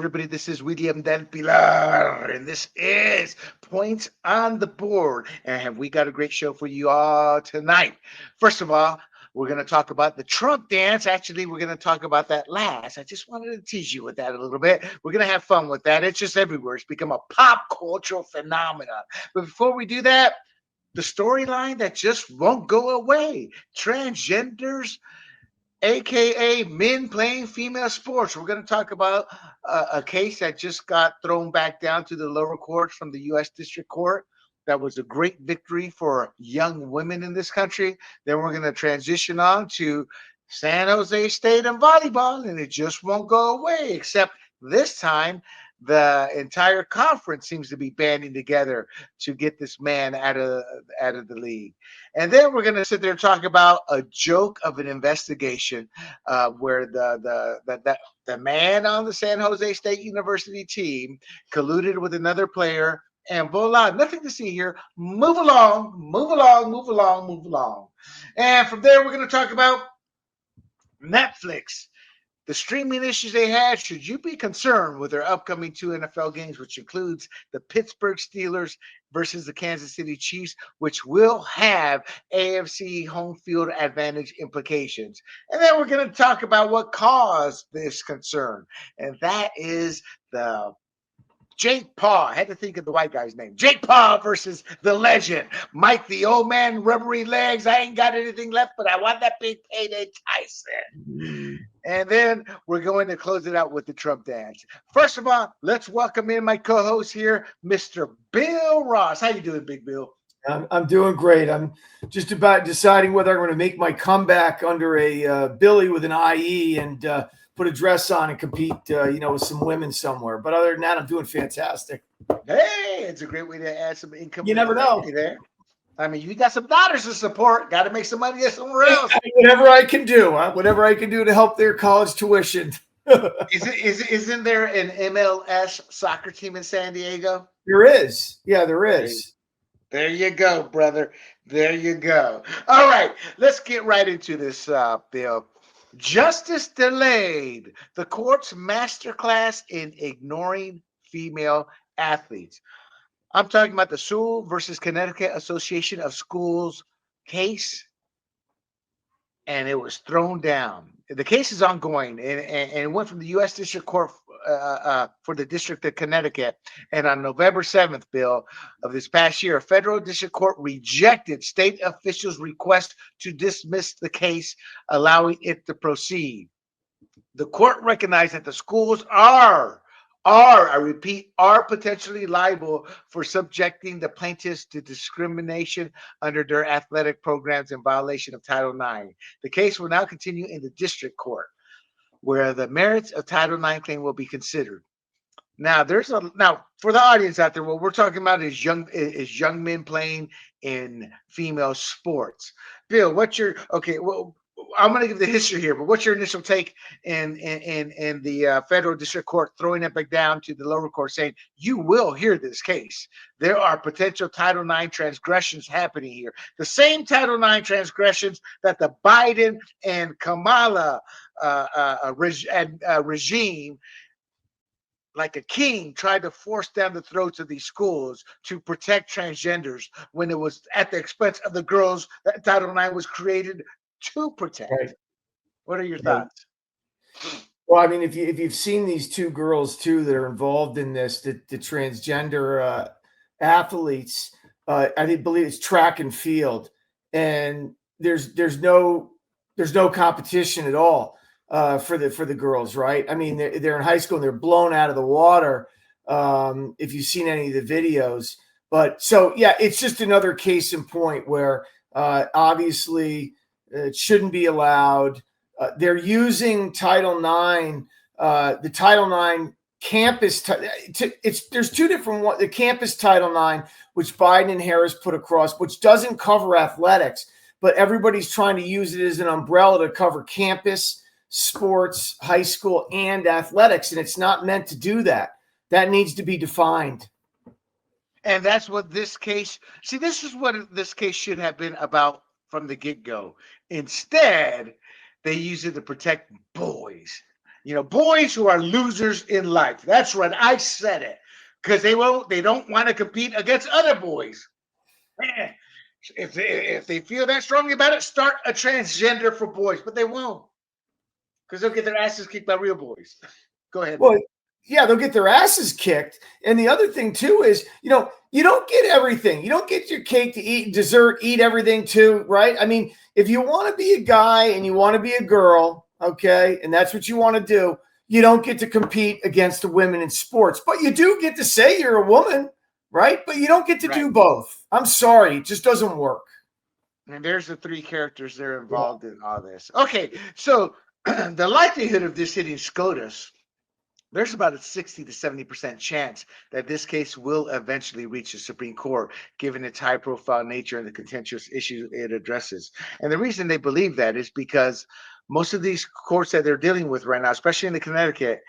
everybody? This is William Del Pilar, and this is Points on the Board. And we got a great show for you all tonight. First of all, we're going to talk about the Trump dance. Actually, we're going to talk about that last. I just wanted to tease you with that a little bit. We're going to have fun with that. It's just everywhere. It's become a pop cultural phenomenon. But before we do that, the storyline that just won't go away. Transgenders, aka men playing female sports. We're going to talk about a case that just got thrown back down to the lower courts from the U.S. District Court. That was a great victory for young women in this country. Then we're going to transition on to San Jose State and volleyball, and it just won't go away, except this time the entire conference seems to be banding together to get this man out of the league. And then we're going to sit there and talk about a joke of an investigation where the man on the San Jose State University team colluded with another player. And voila, nothing to see here. Move along, move along, move along, move along. And from there, we're going to talk about Netflix, the streaming issues they had. Should you be concerned with their upcoming two NFL games, which includes the Pittsburgh Steelers versus the Kansas City Chiefs, which will have AFC home field advantage implications? And then we're going to talk about what caused this concern, and that is the Jake Paul. I had to think of the white guy's name. Jake Paul versus the legend. Mike, the old man, rubbery legs. I ain't got anything left, but I want that big payday, Tyson. And then we're going to close it out with the Trump dance. First of all, let's welcome in my co-host here, Mr. Bill Ross. How you doing, Big Bill? I'm doing great. I'm just about deciding whether I'm going to make my comeback under a Billy with an IE and put a dress on and compete, with some women somewhere. But other than that, I'm doing fantastic. Hey, it's a great way to add some income. You never know. There. I mean, you got some daughters to support. Got to make some money somewhere else. Whatever I can do. Whatever I can do to help their college tuition. Isn't there an MLS soccer team in San Diego? There is. Yeah, there is. There you go, brother. There you go. All right, let's get right into this, Bill. Justice delayed. The court's masterclass in ignoring female athletes. I'm talking about the Sewell versus Connecticut Association of Schools case, and it was thrown down. The case is ongoing, and it went from the U.S. District Court for the District of Connecticut. And on November 7th, Bill, of this past year, a federal district court rejected state officials' request to dismiss the case, allowing it to proceed. The court recognized that the schools I repeat, are potentially liable for subjecting the plaintiffs to discrimination under their athletic programs in violation of Title IX. The case will now continue in the district court, where the merits of Title IX claim will be considered. Now, for the audience out there, what we're talking about is young men playing in female sports. Bill, I'm going to give the history here, but what's your initial take in the federal district court throwing it back down to the lower court, saying you will hear this case? There are potential Title IX transgressions happening here, the same Title IX transgressions that the Biden and Kamala regime, like a king, tried to force down the throats of these schools to protect transgenders when it was at the expense of the girls that Title IX was created to protect. Right. What are your thoughts? Well, I mean, if you've seen these two girls too that are involved in this, the transgender athletes, I believe it's track and field, and there's no competition at all for the girls, right? I mean, they're in high school and they're blown out of the water. If you've seen any of the videos, but so yeah, it's just another case in point where obviously. It shouldn't be allowed. They're using Title IX, the Title IX campus. There's two different ones. The campus Title IX, which Biden and Harris put across, which doesn't cover athletics, but everybody's trying to use it as an umbrella to cover campus, sports, high school, and athletics, and it's not meant to do that. That needs to be defined. And that's what this case. See, this is what this case should have been about from the get-go. Instead, they use it to protect boys. Boys who are losers in life. That's right. I said it because they don't want to compete against other boys. Man, if they feel that strongly about it, start a transgender for boys, but they won't because they'll get their asses kicked by real boys. Go ahead, Well, Bill. yeah, they'll get their asses kicked. And the other thing too is, you don't get everything. You don't get your cake to eat, dessert, eat everything too, right? I mean, if you want to be a guy and you want to be a girl, okay, and that's what you want to do, you don't get to compete against the women in sports, but you do get to say you're a woman, right? But you don't get to Right. do both. I'm sorry, it just doesn't work. And there's the three characters that are involved in all this. Okay, so the likelihood of this hitting SCOTUS, there's about a 60 to 70% chance that this case will eventually reach the Supreme Court, given its high profile nature and the contentious issues it addresses. And the reason they believe that is because most of these courts that they're dealing with right now, especially in the Connecticut,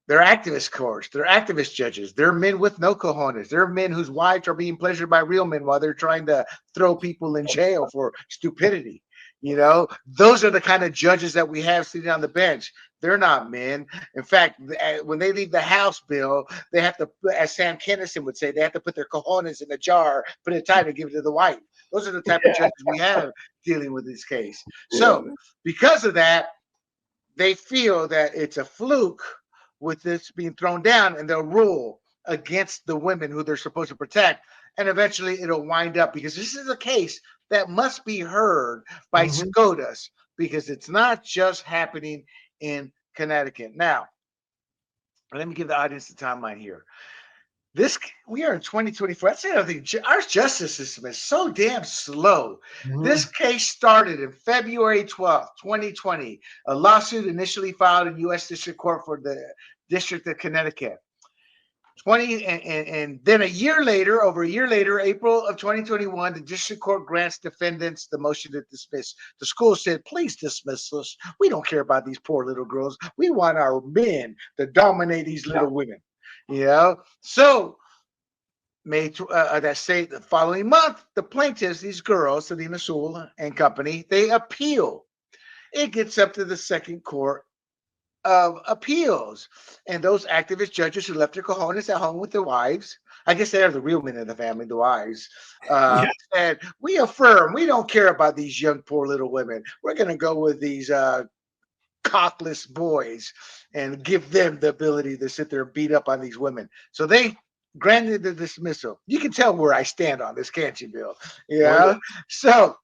they're activist courts. They're activist judges. They're men with no cojones. They're men whose wives are being pleasured by real men while they're trying to throw people in jail for stupidity. Those are the kind of judges that we have sitting on the bench. They're not men. In fact, when they leave the House bill, they have to, as Sam Kinison would say, they have to put their cojones in a jar, put it tight, and give it to the wife. Those are the type of judges we have dealing with this case. Yeah. So, because of that, they feel that it's a fluke with this being thrown down, and they'll rule against the women who they're supposed to protect. And eventually it'll wind up, because this is a case that must be heard by Mhm. SCOTUS, because it's not just happening in Connecticut. Now, let me give the audience the timeline here. This We are in 2024. That's the other thing. Our justice system is so damn slow. This Mhm. case started in February 12th, 2020. A lawsuit initially filed in U.S. District Court for the District of Connecticut. 20 and then over a year later, April of 2021, the district court grants defendants the motion to dismiss. The school said, please dismiss us. We don't care about these poor little girls. We want our men to dominate these Yeah. little women. So that say the following month, the plaintiffs, these girls, Selena Sewell and company, they appeal. It gets up to the second court of appeals. And those activist judges who left their cojones at home with their wives, I guess they're the real men in the family, the wives, Yeah. said, we affirm, we don't care about these young, poor little women. We're going to go with these cockless boys and give them the ability to sit there and beat up on these women. So they granted the dismissal. You can tell where I stand on this, can't you, Bill? Oh, yeah. Yeah. So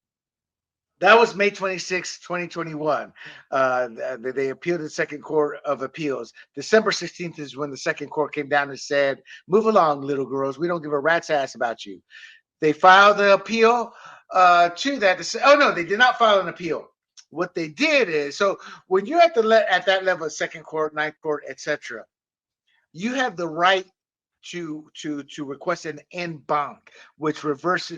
that was May 26, 2021. They appealed to the Second Court of Appeals. December 16th is when the Second Court came down and said, move along, little girls. We don't give a rat's ass about you. They filed the appeal to that. Oh, no, they did not file an appeal. What they did is, so when you're at that level of Second Court, Ninth Court, etc., you have the right to request an en banc, which requests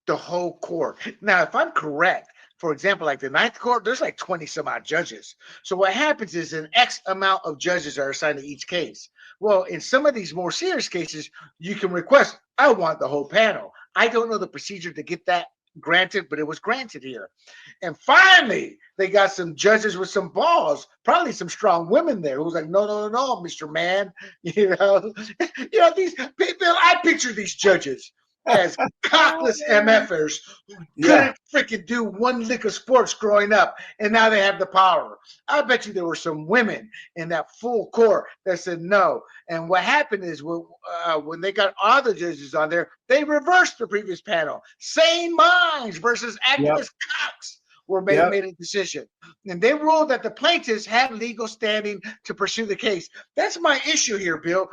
the whole court. Now, if I'm correct, for example, like the Ninth Court, there's like 20 some odd judges. So what happens is an X amount of judges are assigned to each case. Well, in some of these more serious cases, you can request, I want the whole panel. I don't know the procedure to get that granted, but it was granted here. And finally, they got some judges with some balls, probably some strong women there who was like, no, no, no, no, Mr. Man. These people, I picture these judges as cockless MFers who Yeah. couldn't freaking do one lick of sports growing up, and now they have the power. I bet you there were some women in that full court that said no. And what happened is when they got all the judges on there, they reversed the previous panel. Sane minds versus Yep. activist cocks were Yep. made a decision. And they ruled that the plaintiffs had legal standing to pursue the case. That's my issue here, Bill.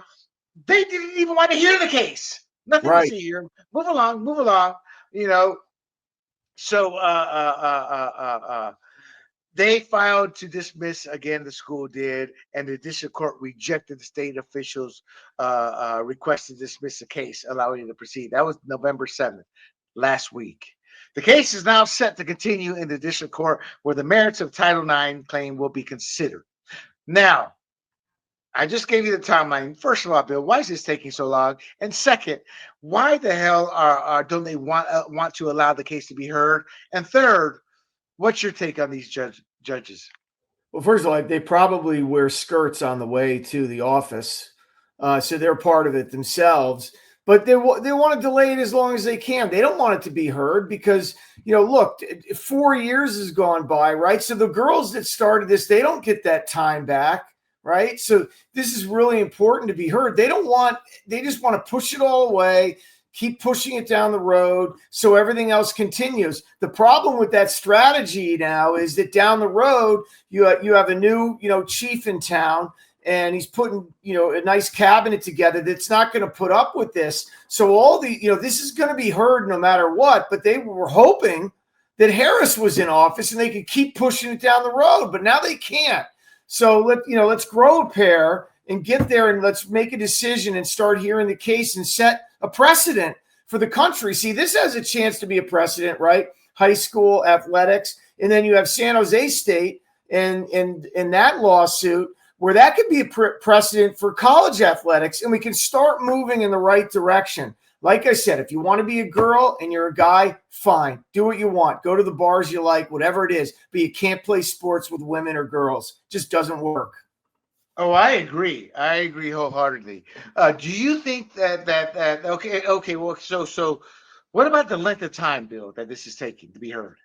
They didn't even want to hear the case. Nothing to Right. see here. Move along, move along. You know. So they filed to dismiss again. The school did, and the district court rejected the state officials' request to dismiss the case, allowing it to proceed. That was November 7th, last week. The case is now set to continue in the district court, where the merits of Title IX claim will be considered. Now, I just gave you the timeline. First of all, Bill, why is this taking so long? And second, why the hell don't they want to allow the case to be heard? And third, what's your take on these judges? Well, first of all, they probably wear skirts on the way to the office, so they're part of it themselves. But they want to delay it as long as they can. They don't want it to be heard because look, 4 years has gone by, right? So the girls that started this, they don't get that time back, right? So this is really important to be heard. They don't want. They just want to push it all away, keep pushing it down the road so everything else continues. The problem with that strategy now is that down the road you have a new chief in town, and he's putting a nice cabinet together that's not going to put up with this. So all the this is going to be heard no matter what. But they were hoping that Harris was in office and they could keep pushing it down the road, but now they can't. So let's grow a pair and get there, and let's make a decision and start hearing the case and set a precedent for the country. See, this has a chance to be a precedent, right? High school athletics, and then you have San Jose State and that lawsuit where that could be a precedent for college athletics, and we can start moving in the right direction. Like I said, if you want to be a girl and you're a guy, fine. Do what you want. Go to the bars you like, whatever it is. But you can't play sports with women or girls. It just doesn't work. Oh, I agree. I agree wholeheartedly. Do you think that okay? Well, so what about the length of time, Bill, that this is taking to be heard?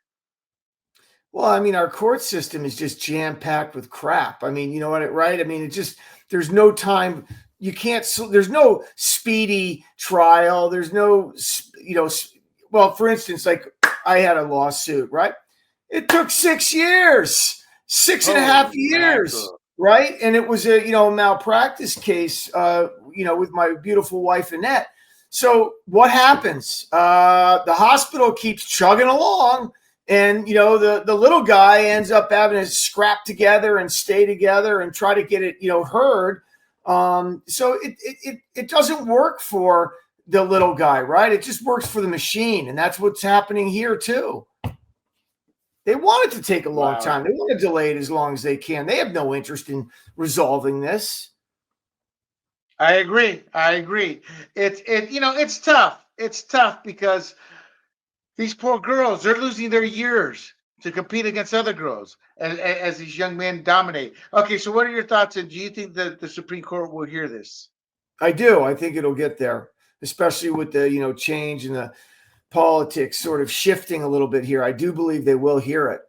Well, I mean, our court system is just jam packed with crap. I mean, you know what, right? I mean, it just, there's no time. You can't, there's no speedy trial. There's no, well, for instance, like I had a lawsuit, right? It took 6 years, six and a half Holy years, mackerel. right? And it was a, malpractice case, with my beautiful wife, Annette. So what happens? The hospital keeps chugging along, and the little guy ends up having to scrap together and stay together and try to get it heard. So it doesn't work for the little guy, right? It just works for the machine, and that's what's happening here too. They want it to take a long time. They want to delay it as long as they can. They have no interest in resolving this. I agree. It's tough. It's tough because these poor girls, they're losing their years to compete against other girls as these young men dominate. Okay, so what are your thoughts? And do you think that the Supreme Court will hear this? I do. I think it'll get there, especially with the change in the politics sort of shifting a little bit here. I do believe they will hear it.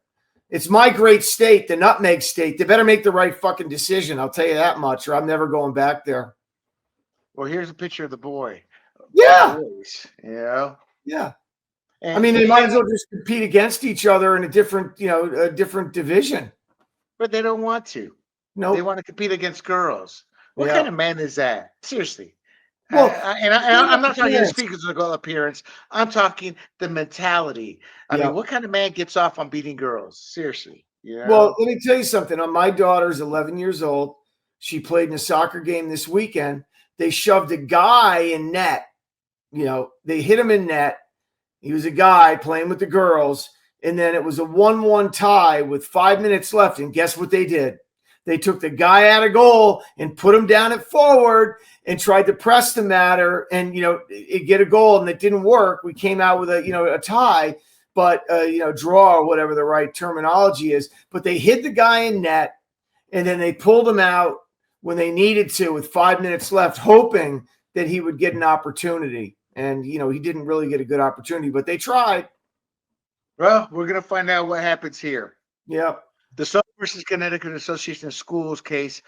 It's my great state, the nutmeg state. They better make the right fucking decision. I'll tell you that much, or I'm never going back there. Well, here's a picture of the boy. Yeah. Boys, Yeah. And I mean, they might as well just compete against each other in a different division. But they don't want to. No, They want to compete against girls. What Yeah. kind of man is that? Seriously. Well, I'm not talking his physical appearance. I'm talking the mentality. I Yeah. mean, what kind of man gets off on beating girls? Seriously. Well, let me tell you something. My daughter's 11 years old. She played in a soccer game this weekend. They shoved a guy in net. They hit him in net. He was a guy playing with the girls. And then it was a 1-1 tie with 5 minutes left. And guess what they did? They took the guy out of goal and put him down at forward and tried to press the matter and, get a goal. And it didn't work. We came out with a tie, but, draw or whatever the right terminology is. But they hit the guy in net, and then they pulled him out when they needed to with 5 minutes left, hoping that he would get an opportunity. And, he didn't really get a good opportunity, but they tried. Well, we're going to find out what happens here. Yeah. The Southern versus Connecticut Association of Schools case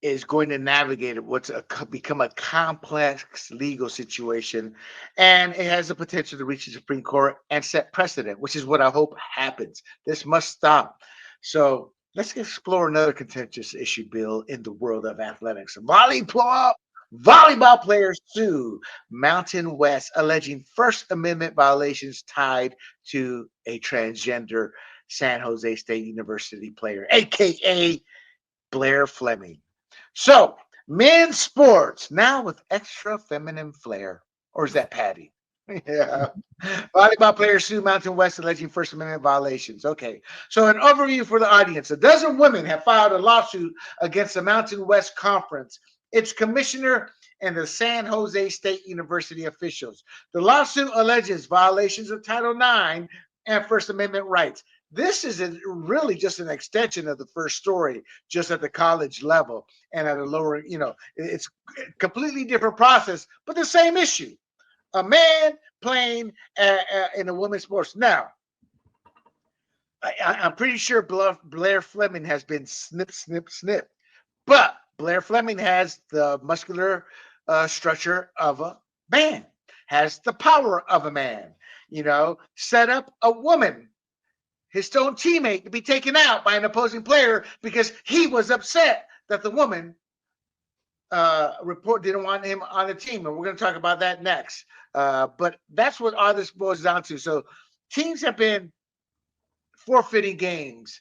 is going to navigate what's become a complex legal situation, and it has the potential to reach the Supreme Court and set precedent, which is what I hope happens. This must stop. So let's explore another contentious issue, Bill, in the world of athletics. Volleyball players sue Mountain West, alleging First Amendment violations tied to a transgender San Jose State University player, aka Blair Fleming. So, men's sports now with extra feminine flair, or is that Patty? Yeah. Volleyball players sue Mountain West alleging First Amendment violations. Okay. So, an overview for the audience: a dozen women have filed a lawsuit against the Mountain West Conference, its commissioner, and the San Jose State University officials. The lawsuit alleges violations of Title IX and First Amendment rights. This is really just an extension of the first story, just at the college level and at a lower, it's a completely different process, but the same issue. A man playing in a women's sports. Now, I'm pretty sure Blair Fleming has been snip, snip, snip. But Blair Fleming has the muscular structure of a man, has the power of a man, set up a woman, his own teammate, to be taken out by an opposing player because he was upset that the woman didn't want him on the team. And we're going to talk about that next. But that's what all this boils down to. So teams have been forfeiting games.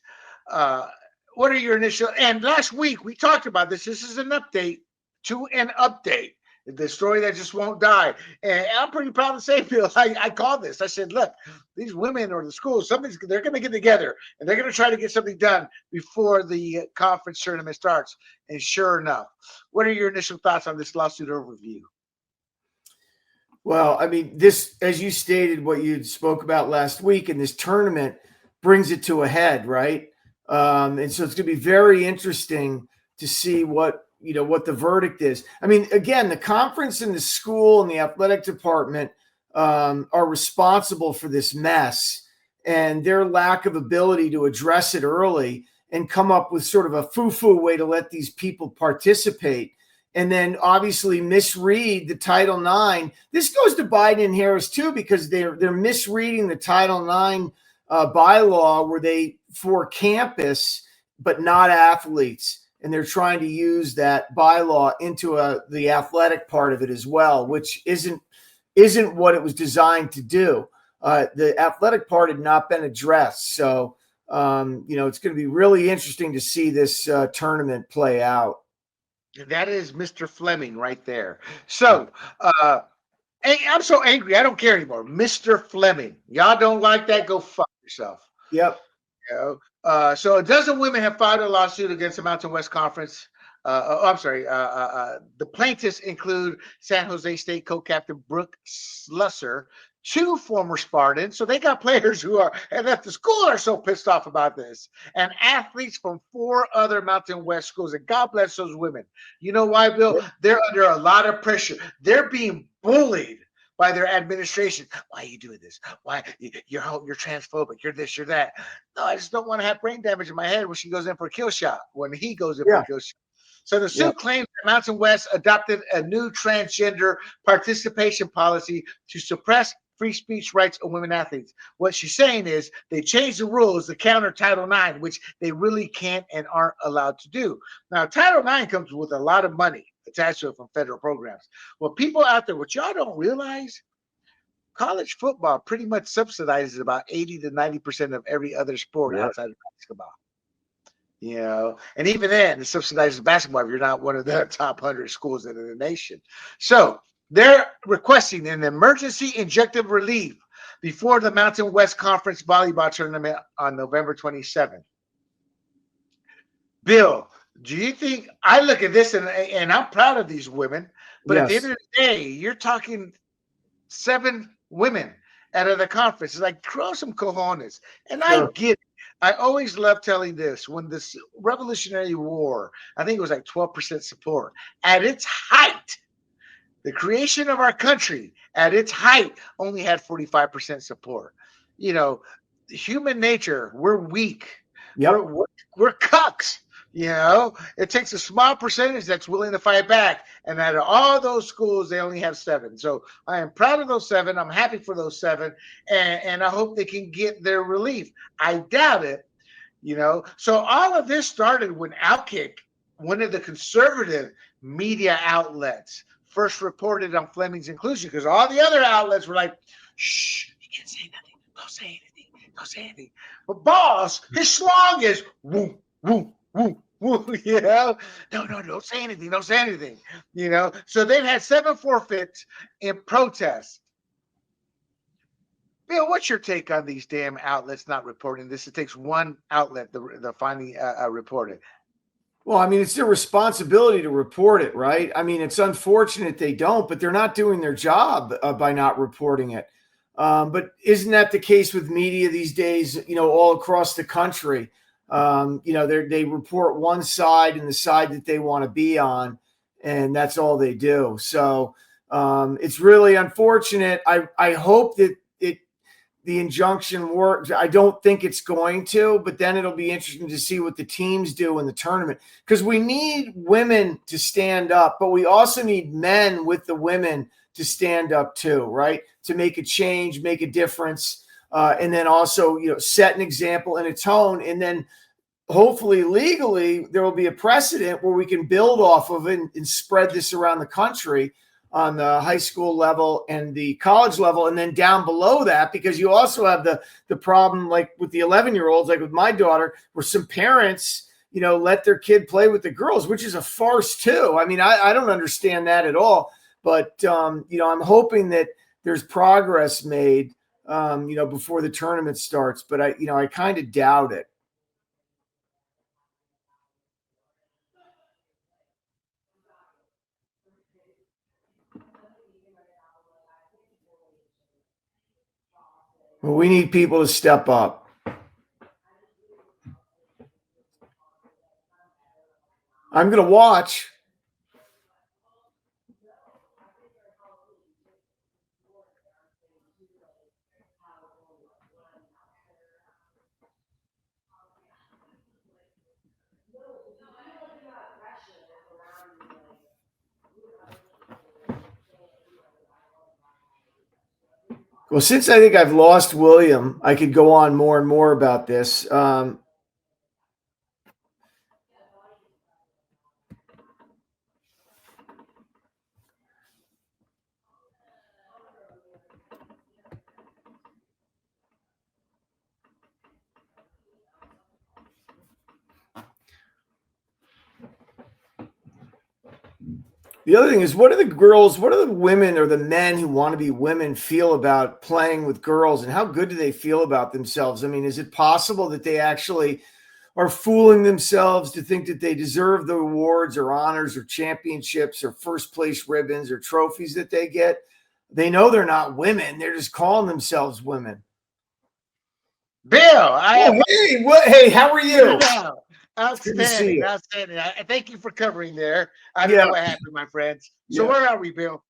What are your initial? And last week we talked about this. This is an update to an update. The story that just won't die. And I'm pretty proud to say, Bill, I called this. I said, look, these women or the schools, they're going to get together and they're going to try to get something done before the conference tournament starts. And sure enough, what are your initial thoughts on this lawsuit overview? Well, I mean, this, as you stated, what you spoke about last week, and this tournament brings it to a head, right? And so it's going to be very interesting to see what the verdict is. I mean, again, the conference and the school and the athletic department are responsible for this mess, and their lack of ability to address it early and come up with sort of a foo-foo way to let these people participate, and then obviously misread the Title IX. This goes to Biden and Harris too, because they're misreading the Title IX bylaw where they for campus but not athletes. And they're trying to use that bylaw into the athletic part of it as well, which isn't what it was designed to do. The athletic part had not been addressed. So, it's going to be really interesting to see this tournament play out. That is Mr. Fleming right there. So, I'm so angry. I don't care anymore. Mr. Fleming. Y'all don't like that? Go fuck yourself. Yep. So a dozen women have filed a lawsuit against the Mountain West Conference. The plaintiffs include San Jose State co-captain Brooke Slusser, 2 former Spartans. So they got players who are at the school are so pissed off about this, and athletes from 4 other Mountain West schools. And God bless those women. You know why, Bill? Yeah. They're under a lot of pressure. They're being bullied by their administration. Why are you doing this? Why you're transphobic? You're this, you're that. No, I just don't want to have brain damage in my head when she goes in for a kill shot. When he goes in for a kill shot. So the suit claims that Mountain West adopted a new transgender participation policy to suppress free speech rights of women athletes. What she's saying is they changed the rules to counter Title IX, which they really can't and aren't allowed to do. Now, Title IX comes with a lot of money attached to it from federal programs. Well, people out there, what y'all don't realize, college football pretty much subsidizes about 80 to 90% of every other sport outside of basketball. And even then, it subsidizes basketball if you're not one of the top 100 schools in the nation. So they're requesting an emergency injunctive relief before the Mountain West Conference volleyball tournament on November 27th. Bill, do you think, I look at this and I'm proud of these women, but at the end of the day, you're talking 7 women out of the conference. It's like, throw some cojones. And I get it. I always love telling this. When this Revolutionary War, I think it was like 12% support. At its height, the creation of our country, at its height, only had 45% support. Human nature, we're weak. Yep. We're cucks. It takes a small percentage that's willing to fight back. And out of all those schools, they only have 7. So I am proud of those 7. I'm happy for those 7. And I hope they can get their relief. I doubt it, So all of this started when Outkick, one of the conservative media outlets, first reported on Fleming's inclusion, because all the other outlets were like, shh, you can't say nothing. Don't say anything. Don't say anything. But boss, his slong is woo, woo. Woo, woo, No, don't say anything. Don't say anything. So they've had 7 forfeits in protest. Bill, what's your take on these damn outlets not reporting this? It takes one outlet to finally report it. Well, I mean, it's their responsibility to report it, right? I mean, it's unfortunate they don't, but they're not doing their job by not reporting it. But isn't that the case with media these days, all across the country? They report one side and the side that they want to be on, and that's all they do. So it's really unfortunate. I hope that the injunction works. I don't think it's going to, but then it'll be interesting to see what the teams do in the tournament, because we need women to stand up, but we also need men with the women to stand up too, right? To make a change, make a difference, and then also, set an example and a tone, and then hopefully legally there will be a precedent where we can build off of it and spread this around the country on the high school level and the college level, and then down below that, because you also have the problem like with the 11-year-olds, like with my daughter, where some parents, let their kid play with the girls, which is a farce too. I mean, I don't understand that at all. But I'm hoping that there's progress made, before the tournament starts. But I kind of doubt it. Well, we need people to step up. I'm going to watch. Well, since I think I've lost William, I could go on more and more about this. The other thing is, what do the women or the men who want to be women feel about playing with girls, and how good do they feel about themselves? I mean, is it possible that they actually are fooling themselves to think that they deserve the awards or honors or championships or first place ribbons or trophies that they get? They know they're not women. They're just calling themselves women. Bill, Hey, how are you? Outstanding. I thank you for covering there. I don't know what happened, my friends. So where are we, Bill?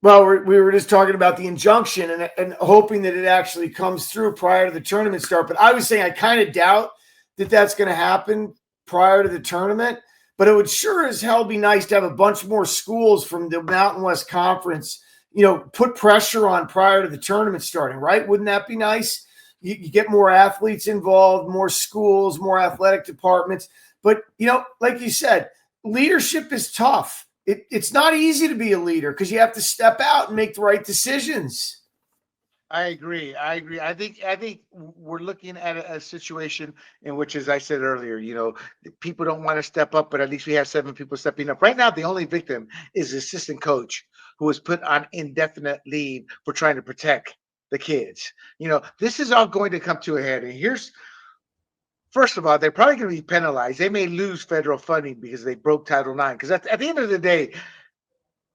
Well, we were just talking about the injunction and hoping that it actually comes through prior to the tournament start. But I was saying I kind of doubt that that's going to happen prior to the tournament. But it would sure as hell be nice to have a bunch more schools from the Mountain West Conference, put pressure on prior to the tournament starting, right? Wouldn't that be nice? You get more athletes involved, more schools, more athletic departments. But, like you said, leadership is tough. It's not easy to be a leader because you have to step out and make the right decisions. I agree. I think we're looking at a situation in which, as I said earlier, people don't want to step up, but at least we have 7 people stepping up. Right now, the only victim is the assistant coach who was put on indefinite leave for trying to protect the kids. This is all going to come to a head. And first of all, they're probably going to be penalized. They may lose federal funding because they broke Title IX. Because at the end of the day,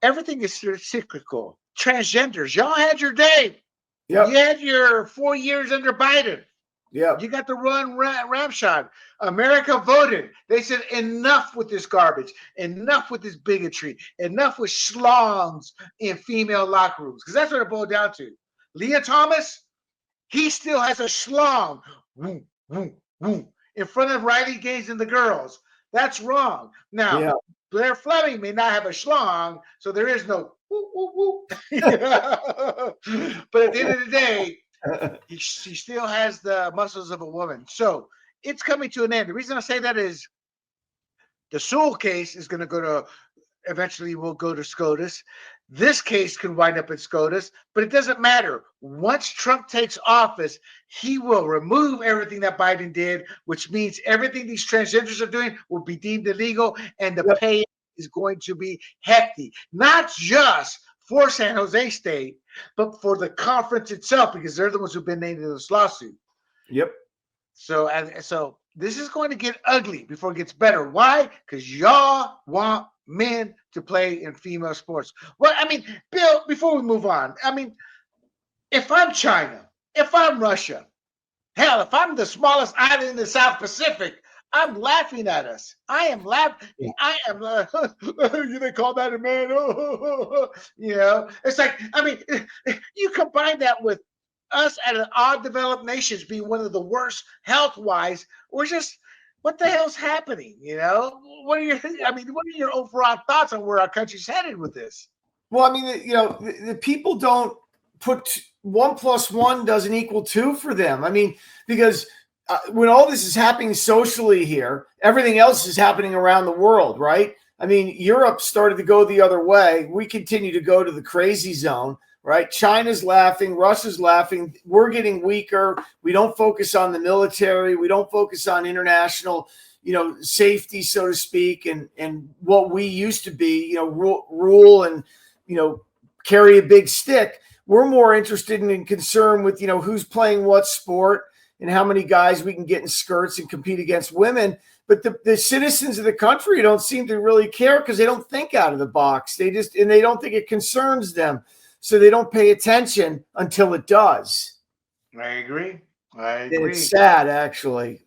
everything is cyclical. Transgenders, y'all had your day. Yep. You had your 4 years under Biden. Yeah. You got the run ramshot. America voted. They said enough with this garbage. Enough with this bigotry. Enough with schlongs in female locker rooms. Because that's what it boiled down to. Leah Thomas, he still has a schlong. Woo, woo, woo, in front of Riley Gaines and the girls. That's wrong. Now, Blair Fleming may not have a schlong, so there is no woo, woo, woo. But at the end of the day, she still has the muscles of a woman. So it's coming to an end. The reason I say that is the Sewell case is going to eventually will go to SCOTUS. This case could wind up in SCOTUS, but it doesn't matter. Once Trump takes office, he will remove everything that Biden did, which means everything these transgenders are doing will be deemed illegal, and the pay is going to be hefty. Not just for San Jose State, but for the conference itself, because they're the ones who've been named in this lawsuit. Yep. So this is going to get ugly before it gets better. Why? Because y'all want men to play in female sports. Well, I mean, Bill, before we move on, I mean, If I'm China, if I'm Russia, hell, if I'm the smallest island in the South Pacific, I'm laughing at us. I am laughing. I am. They call that a man. It's like, I mean, you combine that with us at an odd developed nations being one of the worst health wise. We're just, what the hell's happening? What are your, I mean, what are your overall thoughts on where our country's headed with this? Well, I mean, the people don't put 1 + 1 doesn't equal 2 for them. I mean, because when all this is happening socially here, everything else is happening around the world, right? I mean, Europe started to go the other way. We continue to go to the crazy zone, right? China's laughing, Russia's laughing. We're getting weaker. We don't focus on the military. We don't focus on international, safety, so to speak, and what we used to be, rule and carry a big stick. We're more interested and concerned with, who's playing what sport and how many guys we can get in skirts and compete against women. But the citizens of the country don't seem to really care because they don't think out of the box. They don't think it concerns them. So they don't pay attention until it does. I agree. And it's sad, actually.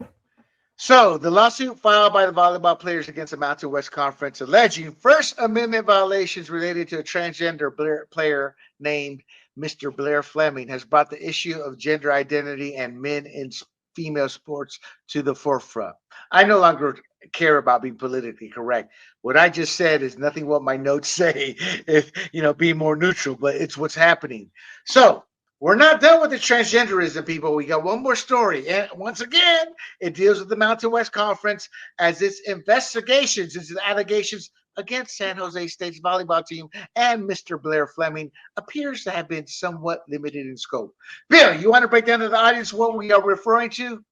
So, the lawsuit filed by the volleyball players against the Mountain West Conference alleging First Amendment violations related to a transgender player named Mr. Blair Fleming has brought the issue of gender identity and men in female sports to the forefront. I no longer care about being politically correct. What I just said is nothing what my notes say, if being more neutral, but it's what's happening. So, we're not done with the transgenderism, people. We got one more story. And once again, it deals with the Mountain West Conference as its investigations into the allegations against San Jose State's volleyball team and Mr. Blair Fleming appears to have been somewhat limited in scope. Bill, you want to break down to the audience what we are referring to?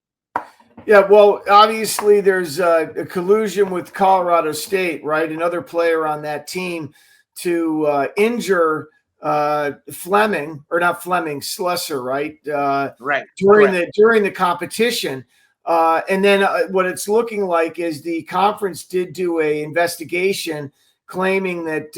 Yeah, well, obviously there's a collusion with Colorado State, right? Another player on that team to injure Fleming, or not Fleming, Slusser, right? Right. During the competition. And then what it's looking like is the conference did do a investigation claiming that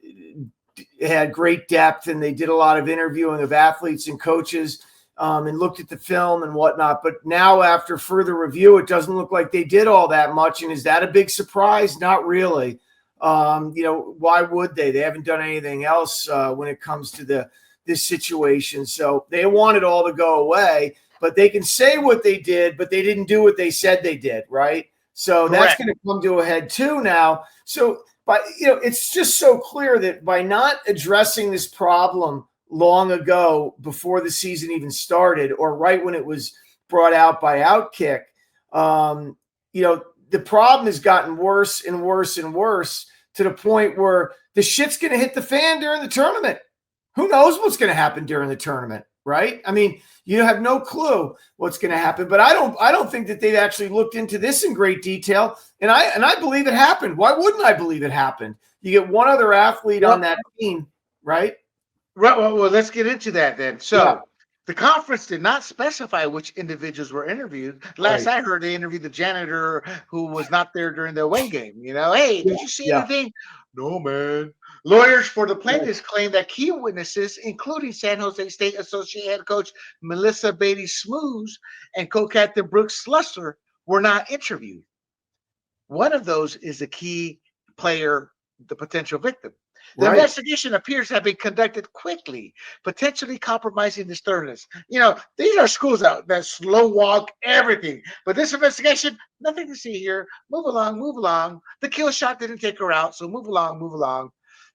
it had great depth and they did a lot of interviewing of athletes and coaches and looked at the film and whatnot. But now after further review, it doesn't look like they did all that much. And is that a big surprise? Not really. Why would they? They haven't done anything else when it comes to this situation. So they want it all to go away, but they can say what they did, but they didn't do what they said they did, right? So that's going to come to a head too now. So, but it's just so clear that by not addressing this problem long ago, before the season even started, or right when it was brought out by Outkick, the problem has gotten worse and worse and worse to the point where the shit's going to hit the fan during the tournament. Who knows what's going to happen during the tournament, right? I mean, you have no clue what's going to happen, but I don't think that they've actually looked into this in great detail. And I believe it happened. Why wouldn't I believe it happened? You get one other athlete on that team, right? Right. Well, let's get into that then. So, the conference did not specify which individuals were interviewed. Last I heard, they interviewed the janitor who was not there during the away game. Hey, did you see anything? No, man. Lawyers for the plaintiffs claim that key witnesses, including San Jose State Associate Head Coach Melissa Beatty Smooze and co-captain Brooks Slusser, were not interviewed. One of those is the key player, the potential victim. The investigation appears to have been conducted quickly, potentially compromising the thoroughness. These are schools that slow walk everything. But this investigation, nothing to see here. Move along, move along. The kill shot didn't take her out, so move along, move along.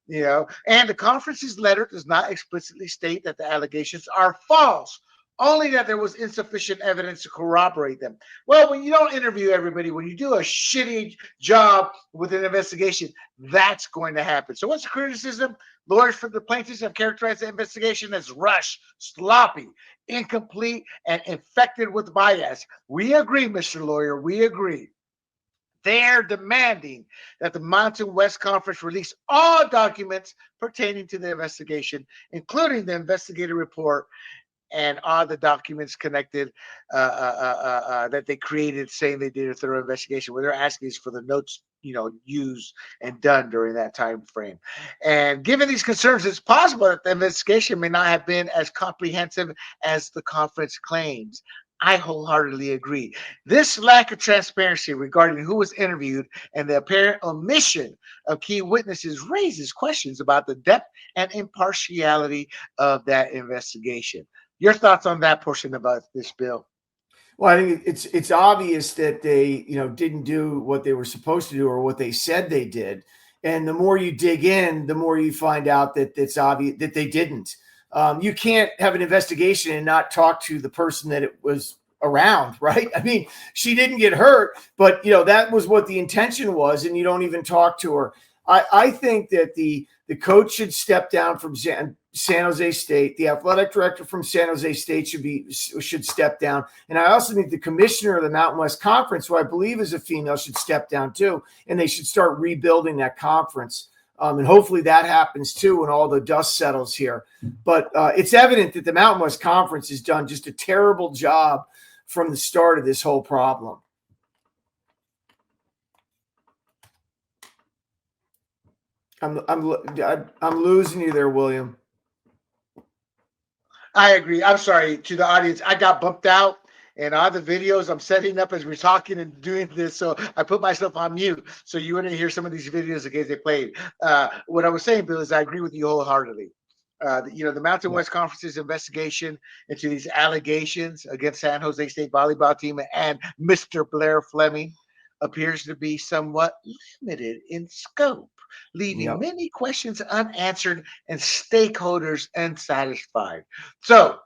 And the conference's letter does not explicitly state that the allegations are false, only that there was insufficient evidence to corroborate them. Well, when you don't interview everybody, when you do a shitty job with an investigation, that's going to happen. So what's the criticism? Lawyers for the plaintiffs have characterized the investigation as rushed, sloppy, incomplete, and infected with bias. We agree, Mr. Lawyer, we agree. They're demanding that the Mountain West Conference release all documents pertaining to the investigation, including the investigative report and all the documents connected that they created saying they did a thorough investigation, where they're asking us for the notes, used and done during that time frame. And given these concerns, it's possible that the investigation may not have been as comprehensive as the conference claims. I wholeheartedly agree. This lack of transparency regarding who was interviewed and the apparent omission of key witnesses raises questions about the depth and impartiality of that investigation. Your thoughts on that portion about this, Bill? Well, I think it's obvious that they didn't do what they were supposed to do or what they said they did. And the more you dig in, the more you find out that it's obvious that they didn't. You can't have an investigation and not talk to the person that it was around, right? I mean, she didn't get hurt, but that was what the intention was, and you don't even talk to her. I think that the coach should step down from San Jose State. The athletic director from San Jose State should step down. And I also think the commissioner of the Mountain West Conference, who I believe is a female, should step down too. And they should start rebuilding that conference. And hopefully that happens too when all the dust settles here. But it's evident that the Mountain West Conference has done just a terrible job from the start of this whole problem. I'm losing you there, William. I agree. I'm sorry to the audience. I got bumped out, and all the videos I'm setting up as we're talking and doing this, so I put myself on mute so you wouldn't hear some of these videos in case they played. What I was saying, Bill, is I agree with you wholeheartedly. The Mountain West Conference's investigation into these allegations against San Jose State volleyball team and Mr. Blair Fleming appears to be somewhat limited in scope, leaving many questions unanswered and stakeholders unsatisfied. So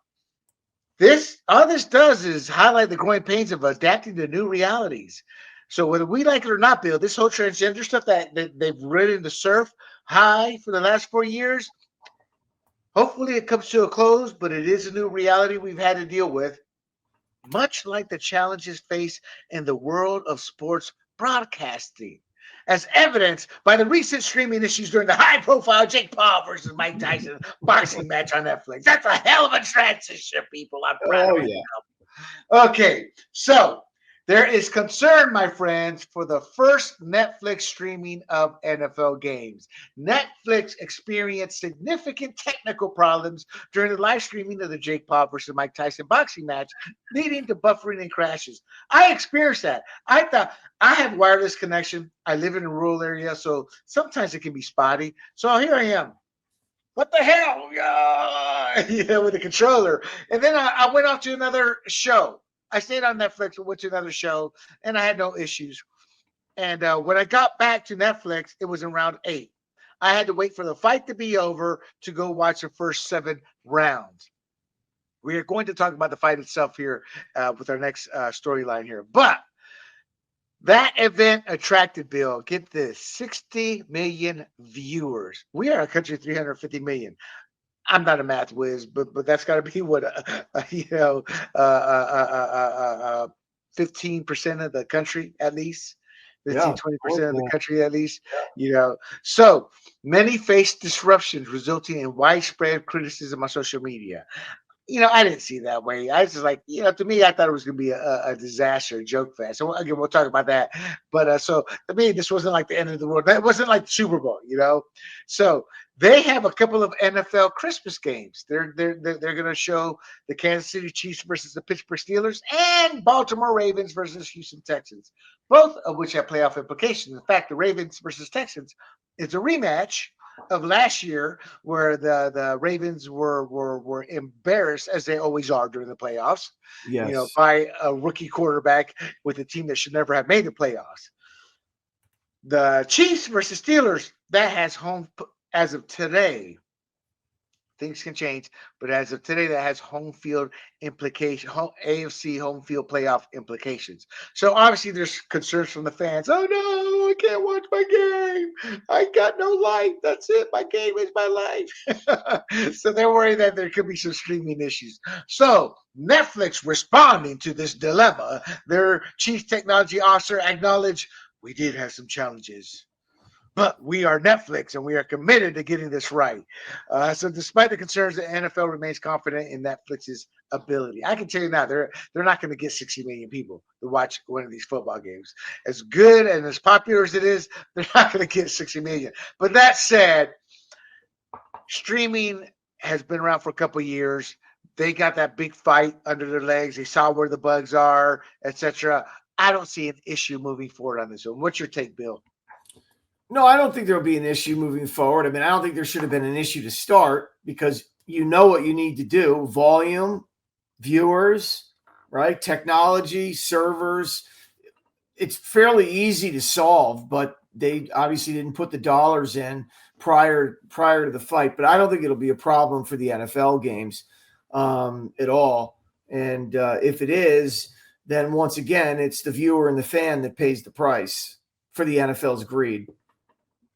all this does is highlight the growing pains of adapting to new realities. So whether we like it or not, Bill, this whole transgender stuff that they've ridden the surf high for the last 4 years, hopefully it comes to a close, but it is a new reality we've had to deal with, much like the challenges faced in the world of sports broadcasting, as evidenced by the recent streaming issues during the high-profile Jake Paul versus Mike Tyson boxing match on Netflix. That's a hell of a transition, people. I'm proud of myself. Okay, so there is concern, my friends, for the first Netflix streaming of NFL games. Netflix experienced significant technical problems during the live streaming of the Jake Paul versus Mike Tyson boxing match, leading to buffering and crashes. I experienced that. I thought I have wireless connection. I live in a rural area, so sometimes it can be spotty. So here I am. What the hell? With the controller. And then I went off to another show. I stayed on Netflix and went to another show, and I had no issues. And when I got back to Netflix, it was in round 8. I had to wait for the fight to be over to go watch the first 7 rounds. We are going to talk about the fight itself here with our next storyline here. But that event attracted, Bill, get this, 60 million viewers. We are a country of 350 million. I'm not a math whiz, but that's got to be what 15% of the country at least, 20% of the country at least. So many face disruptions resulting in widespread criticism on social media. I didn't see it that way. I was just like, to me, I thought it was going to be a disaster, a joke fest. So again, we'll talk about that. But so to me, this wasn't like the end of the world. That wasn't like the Super Bowl, So they have a couple of NFL Christmas games. They're going to show the Kansas City Chiefs versus the Pittsburgh Steelers and Baltimore Ravens versus Houston Texans, both of which have playoff implications. In fact, the Ravens versus Texans is a rematch of last year, where the Ravens were embarrassed, as they always are during the playoffs, by a rookie quarterback with a team that should never have made the playoffs. The Chiefs versus Steelers, that has home as of today. Things can change, but as of today, that has home field implication, AFC home field playoff implications. So obviously, there's concerns from the fans. Oh no, I can't watch my game. I got no life. That's it. My game is my life. So they're worried that there could be some streaming issues. So Netflix responding to this dilemma, their chief technology officer acknowledged, we did have some challenges. But we are Netflix, and we are committed to getting this right. So, despite the concerns, the NFL remains confident in Netflix's ability. I can tell you now, they're not going to get 60 million people to watch one of these football games. As good and as popular as it is, they're not going to get 60 million. But that said, streaming has been around for a couple of years. They got that big fight under their legs. They saw where the bugs are, etc. I don't see an issue moving forward on this one. What's your take, Bill? No, I don't think there'll be an issue moving forward. I mean, I don't think there should have been an issue to start because you know what you need to do: volume, viewers, right? Technology, servers. It's fairly easy to solve, but they obviously didn't put the dollars in prior to the fight. But I don't think it'll be a problem for the NFL games at all. And if it is, then once again, it's the viewer and the fan that pays the price for the NFL's greed.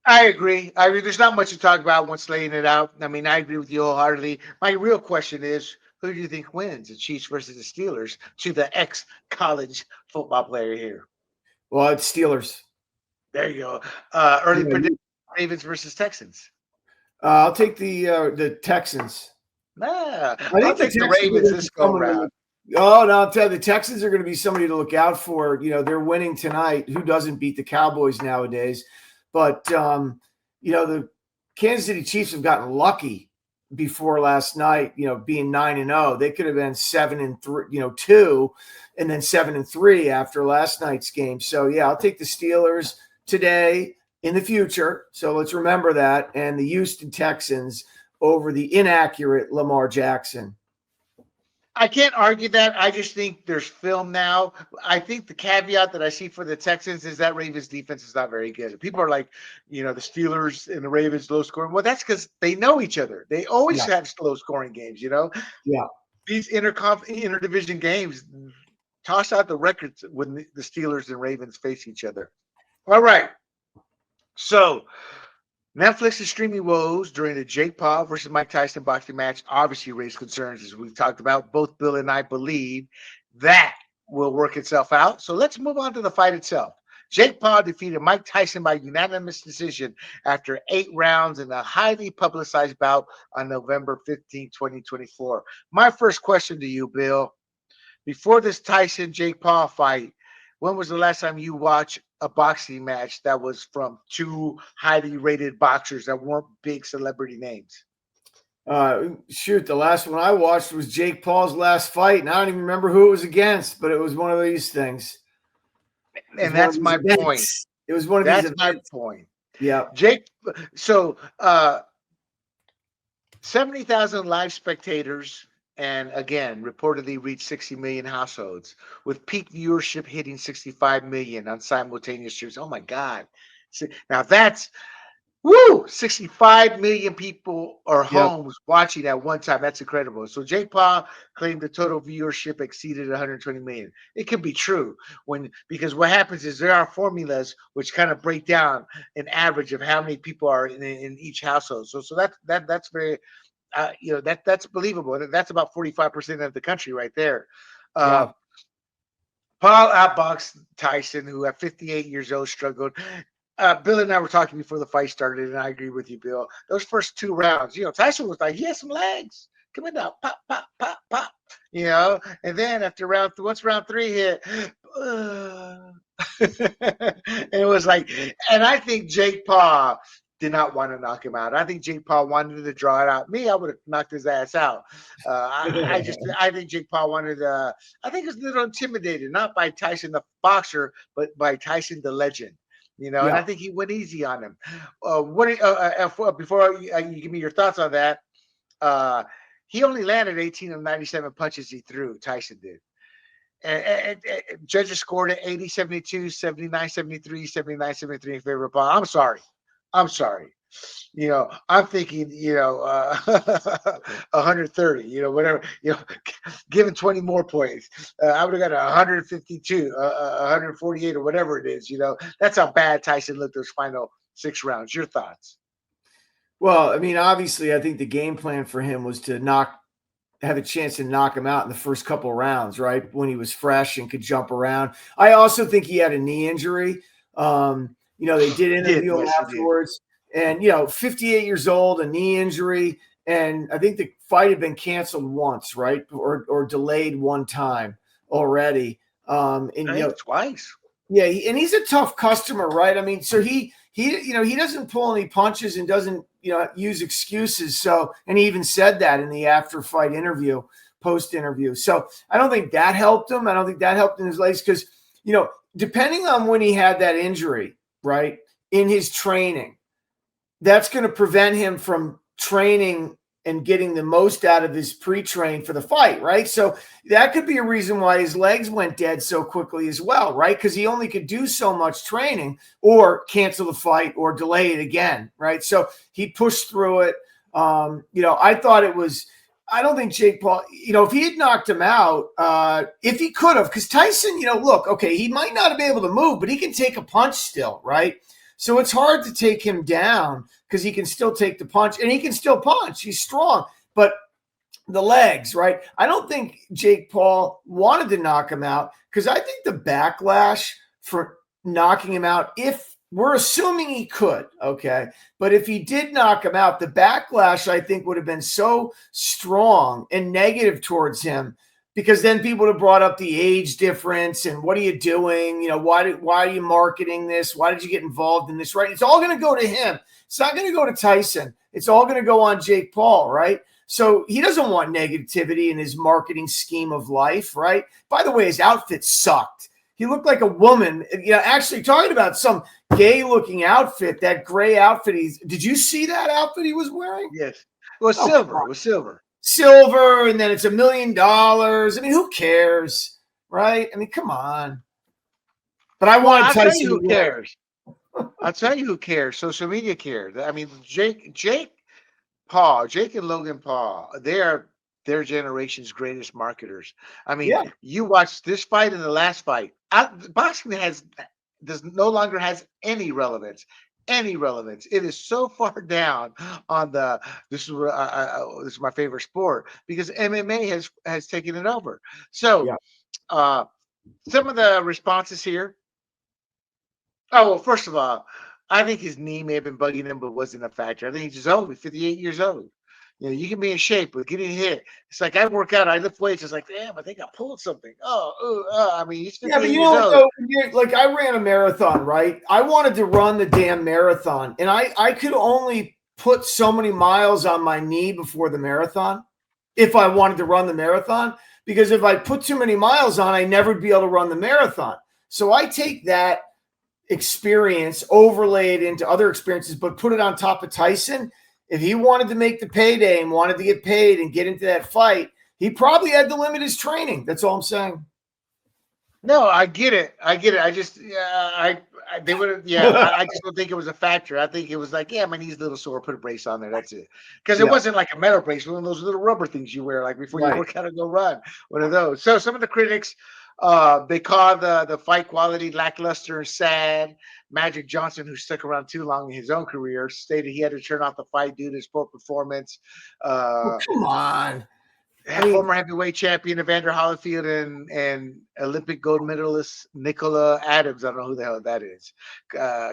I agree. There's not much to talk about once laying it out. I mean, I agree with you wholeheartedly. My real question is, who do you think wins, the Chiefs versus the Steelers? To the ex-college football player here. Well, it's Steelers. There you go. Early prediction: Ravens versus Texans. I'll take the Texans. Nah, I'll take the Ravens this go round. Oh, no, I'll tell you, the Texans are going to be somebody to look out for. You know, they're winning tonight. Who doesn't beat the Cowboys nowadays? But, the Kansas City Chiefs have gotten lucky before last night, being 9-0. They could have been 7-3, 2, and then 7-3 after last night's game. So, yeah, I'll take the Steelers today in the future. So let's remember that. And the Houston Texans over the inaccurate Lamar Jackson. I can't argue that. I just think there's film now. I think the caveat that I see for the Texans is that Ravens defense is not very good. People are like, the Steelers and the Ravens low scoring. Well, that's because they know each other. They always have low scoring games, Yeah. These interdivision games toss out the records when the Steelers and Ravens face each other. All right. So Netflix's streaming woes during the Jake Paul versus Mike Tyson boxing match obviously raised concerns, as we've talked about. Both Bill and I believe that will work itself out. So let's move on to the fight itself. Jake Paul defeated Mike Tyson by unanimous decision after 8 rounds in a highly publicized bout on November 15, 2024. My first question to you, Bill, before this Tyson-Jake Paul fight, when was the last time you watched a boxing match that was from 2 highly rated boxers that weren't big celebrity names? The last one I watched was Jake Paul's last fight, and I don't even remember who it was against, but it was one of these things. And that's my point. It was one of these events. That's my point. Yeah. Jake, so 70,000 live spectators, and again, reportedly reached 60 million households, with peak viewership hitting 65 million on simultaneous streams. Oh my God. Now that's 65 million people or homes watching at one time. That's incredible. So Jake Paul claimed the total viewership exceeded 120 million. It could be true because what happens is there are formulas which kind of break down an average of how many people are in each household. So that's very that's believable. That's about 45% of the country right there. Paul outboxed Tyson, who at 58 years old struggled. Bill and I were talking before the fight started, and I agree with you, Bill. Those first 2 rounds, Tyson was like, he has some legs. Come in now, pop, pop, pop, pop. And then after once round 3 hit, and it was like, and I think Jake Paul did not want to knock him out. I think Jake Paul wanted to draw it out. Me, I would have knocked his ass out. I think Jake Paul wanted to. I think he was a little intimidated, not by Tyson the boxer, but by Tyson the legend. And I think he went easy on him. Before you give me your thoughts on that, he only landed 18 of 97 punches he threw. Tyson did. And judges scored at 80-72, 79-73, 79-73 in favor of Paul. I'm sorry. I'm thinking, 130, whatever, given 20 more points. I would have got 152, 148 or whatever it is. That's how bad Tyson looked those final 6 rounds. Your thoughts? Well, I mean, obviously, I think the game plan for him was to have a chance to knock him out in the first couple of rounds, right? When he was fresh and could jump around. I also think he had a knee injury. They did He did. interview him Yes, he did. afterwards. And 58 years old, a knee injury, and I think the fight had been canceled once, right, or delayed one time already. And I think twice. yeah, and he's a tough customer, right? I mean, so he doesn't pull any punches and doesn't use excuses. So, and he even said that in the after fight interview, post interview. So I don't think that helped him. I don't think that helped in his legs because depending on when he had that injury, right, in his training, that's going to prevent him from training and getting the most out of his pre-train for the fight, right? So that could be a reason why his legs went dead so quickly as well, right? Because he only could do so much training or cancel the fight or delay it again, right? So he pushed through it. I thought it was, I don't think Jake Paul, if he had knocked him out, if he could have, because Tyson, look, okay, he might not be able to move, but he can take a punch still, right? So it's hard to take him down because he can still take the punch and he can still punch. He's strong, but the legs, right? I don't think Jake Paul wanted to knock him out because I think the backlash for knocking him out, if we're assuming he could, okay, but if he did knock him out, the backlash I think would have been so strong and negative towards him because then people would have brought up the age difference and what are you doing? Why are you marketing this? Why did you get involved in this? Right? It's all going to go to him. It's not going to go to Tyson. It's all going to go on Jake Paul, right? So he doesn't want negativity in his marketing scheme of life, right? By the way, his outfit sucked. He looked like a woman. Actually talking about some gay-looking outfit, that gray outfit. Did you see that outfit he was wearing? Yes. It was silver. It was silver. Silver, and then it's $1 million. I mean, who cares, right? I mean, come on. But I wanted I'll Tyson. tell you who cares. I'll tell you who cares. Social media cares. I mean, Jake and Logan Paul, they are their generation's greatest marketers. I mean, you watch this fight and the last fight. Boxing no longer has any relevance. Any relevance. It is so far down on the. This is my favorite sport because MMA has taken it over. So, some of the responses here. Oh well, first of all, I think his knee may have been bugging him, but wasn't a factor. I think he's just old. He's 58 years old. You can be in shape, but getting hit. It's like I work out, I lift weights. It's like, damn, I think I pulled something. I mean, he's 58 years old. Though, like I ran a marathon, right? I wanted to run the damn marathon, and I could only put so many miles on my knee before the marathon if I wanted to run the marathon. Because if I put too many miles on, I never would be able to run the marathon. So I take that experience, overlay it into other experiences, but put it on top of Tyson. If he wanted to make the payday and wanted to get paid and get into that fight, he probably had to limit his training. That's all I'm saying. No, I get it. I just, they would have, I just don't think it was a factor. I think it was like, my knee's a little sore, put a brace on there. That's it. Because it wasn't like a metal brace, one of those little rubber things you wear, like before you work out and go run. One of those. So some of the critics, they call the fight quality lackluster and sad. Magic Johnson, who stuck around too long in his own career, stated he had to turn off the fight due to his poor performance. Come on. Former heavyweight champion Evander Holyfield and Olympic gold medalist Nicola Adams, I don't know who the hell that is,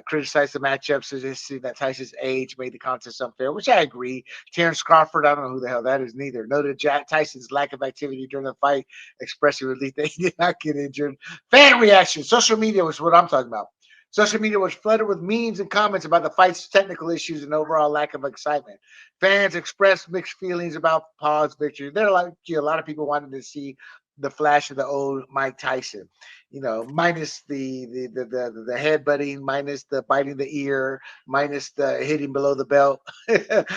criticized the matchup, suggesting that Tyson's age made the contest unfair, which I agree. Terrence Crawford, I don't know who the hell that is neither. Noted Jack Tyson's lack of activity during the fight, expressing relief that he did not get injured. Fan reaction. Social media was what I'm talking about. Social media was flooded with memes and comments about the fight's technical issues and overall lack of excitement. Fans expressed mixed feelings about Paul's victory. There are a lot of people wanted to see the flash of the old Mike Tyson, minus the headbutting, minus the biting the ear, minus the hitting below the belt.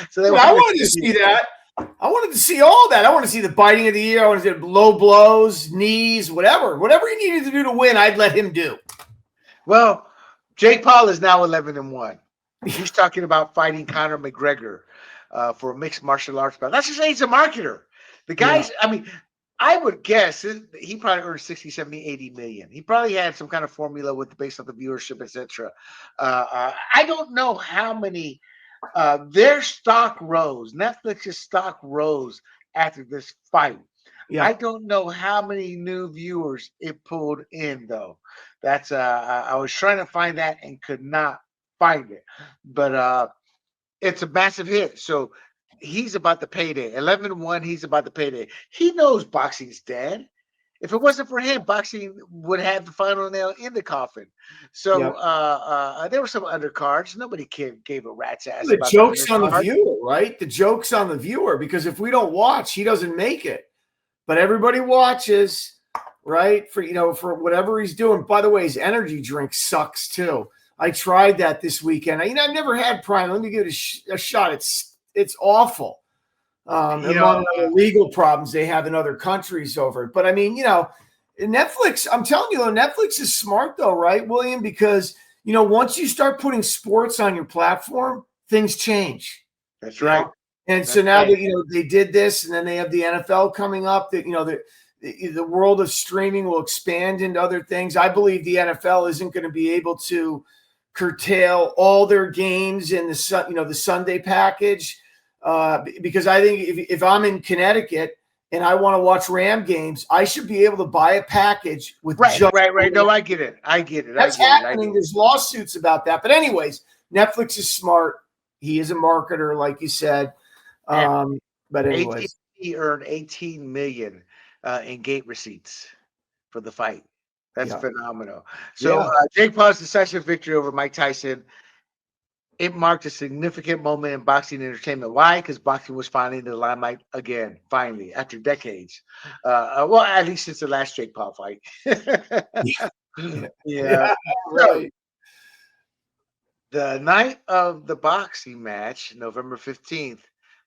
So I wanted to see that. I wanted to see all that. I want to see the biting of the ear. I want to see low blows, knees, whatever he needed to do to win. I'd let him do. Well, Jake Paul is now 11-1. He's talking about fighting Conor McGregor for a mixed martial arts belt. That's just he's a marketer. The guy's, I mean, I would guess he probably earned 60, 70, 80 million. He probably had some kind of formula based on the viewership, etc. I don't know how many their stock rose. Netflix's stock rose after this fight. I don't know how many new viewers it pulled in, though. That's I was trying to find that and could not find it. But it's a massive hit. So he's about the payday. 11-1, he's about the payday. He knows boxing's dead. If it wasn't for him, boxing would have the final nail in the coffin. So Yep. there were some undercards. Nobody gave a rat's ass The about the joke's on the undercard. viewer, right? The joke's on the viewer, because if we don't watch, he doesn't make it. But everybody watches, right? For whatever he's doing. By the way, his energy drink sucks too. I tried that this weekend. I've never had Prime. Let me give it a shot. It's awful. Among the legal problems they have in other countries over it. But I mean, Netflix, I'm telling you, Netflix is smart though, right, William? Because, once you start putting sports on your platform, things change. That's right. And so now that, they did this, and then they have the NFL coming up, that, the world of streaming will expand into other things. I believe the NFL isn't going to be able to curtail all their games in the Sunday package. Because I think if I'm in Connecticut and I want to watch Ram games, I should be able to buy a package with right. No, I get it. That's happening. There's lawsuits about that. But anyways, Netflix is smart. He is a marketer, like you said. But anyways, he earned $18 million in gate receipts for the fight. That's phenomenal. So Jake Paul's decisive victory over Mike Tyson. It marked a significant moment in boxing entertainment. Why? Because boxing was finally in the limelight again, finally, after decades. Well, at least since the last Jake Paul fight. Yeah. Right. The night of the boxing match, November 15th,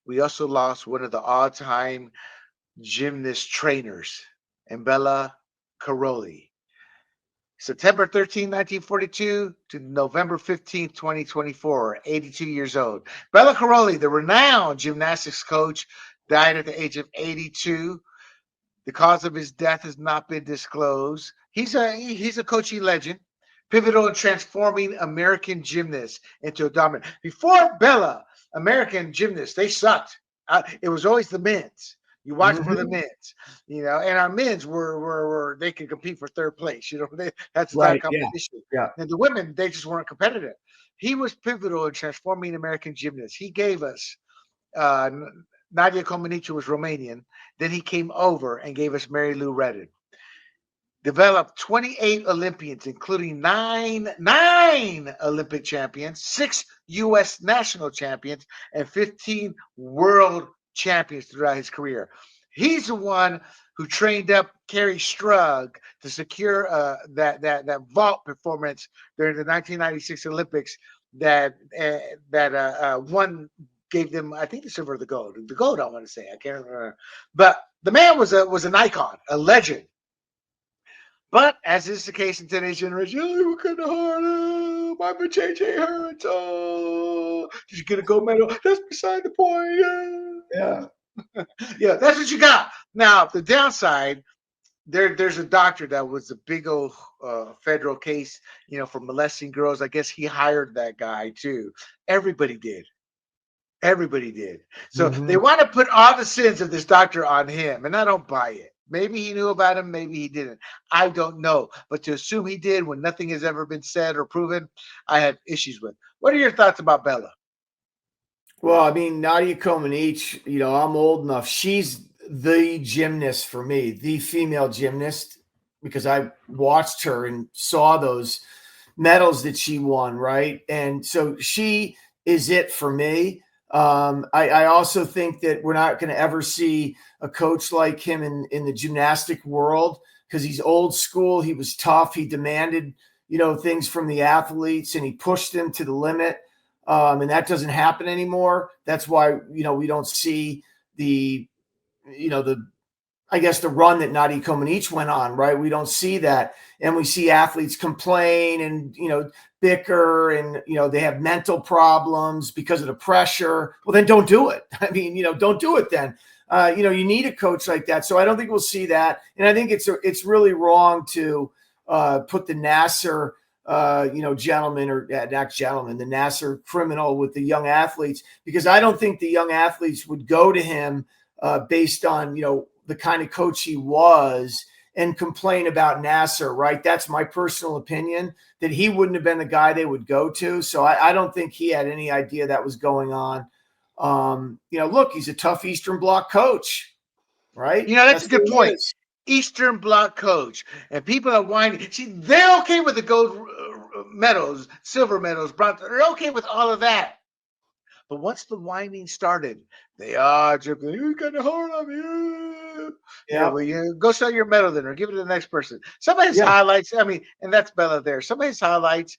we also lost one of the all-time gymnast trainers, Bella Karolyi. September 13, 1942 to November 15, 2024, 82 years old. Bella Karolyi, the renowned gymnastics coach, died at the age of 82. The cause of his death has not been disclosed. He's a coaching legend, pivotal in transforming American gymnasts into a dominant. Before Bella, American gymnasts, they sucked. It was always the men's. You watch for the men's, and our men's were they could compete for third place. That's the type of competition. Yeah. And the women, they just weren't competitive. He was pivotal in transforming American gymnasts. He gave us Nadia Comaneci was Romanian. Then he came over and gave us Mary Lou Retton. Developed 28 Olympians, including nine Olympic champions, 6 U.S. national champions, and 15 world champions throughout his career. He's the one who trained up Carrie Strug to secure that vault performance during the 1996 Olympics that one gave them, I think, the silver or the gold. The gold, I want to say. I can't remember. But the man was an icon, a legend. But as is the case in today's generation, we were kind of hard. My JJ hurts. Oh, did you get a gold medal? That's beside the point. Yeah. Yeah, that's what you got. Now, the downside, there's a doctor that was a big old federal case, for molesting girls. I guess he hired that guy too. Everybody did. So they want to put all the sins of this doctor on him, and I don't buy it. Maybe he knew about him, maybe he didn't. I don't know. But to assume he did when nothing has ever been said or proven, I have issues with. What are your thoughts about Bella? Well, I mean, Nadia Comaneci, I'm old enough. She's the gymnast for me, the female gymnast, because I watched her and saw those medals that she won, right? And so she is it for me. I also think that we're not going to ever see a coach like him in the gymnastic world, because he's old school. He was tough. He demanded, things from the athletes, and he pushed them to the limit. And that doesn't happen anymore. That's why, we don't see the run that Nadia Comaneci went on, right? We don't see that. And we see athletes complain and, bicker, and, they have mental problems because of the pressure. Well, then don't do it. I mean, don't do it then. You need a coach like that. So I don't think we'll see that. And I think it's really wrong to put the Nasser, gentleman, or not gentleman, the Nasser criminal with the young athletes, because I don't think the young athletes would go to him based on, the kind of coach he was, and complain about Nasser, right? That's my personal opinion, that he wouldn't have been the guy they would go to. So I don't think he had any idea that was going on. Look, he's a tough Eastern Bloc coach, right? That's a That's what good he point. is. Eastern Bloc coach, and people are whining. See, they're okay with the gold medals, silver medals, bronze. They're okay with all of that. But once the whining started, they are dripping. You got a hard on me. Yeah, Yeah. well, go sell your medal then, or give it to the next person. Some of his Yeah. highlights. I mean, and that's Bella there. Some of his highlights.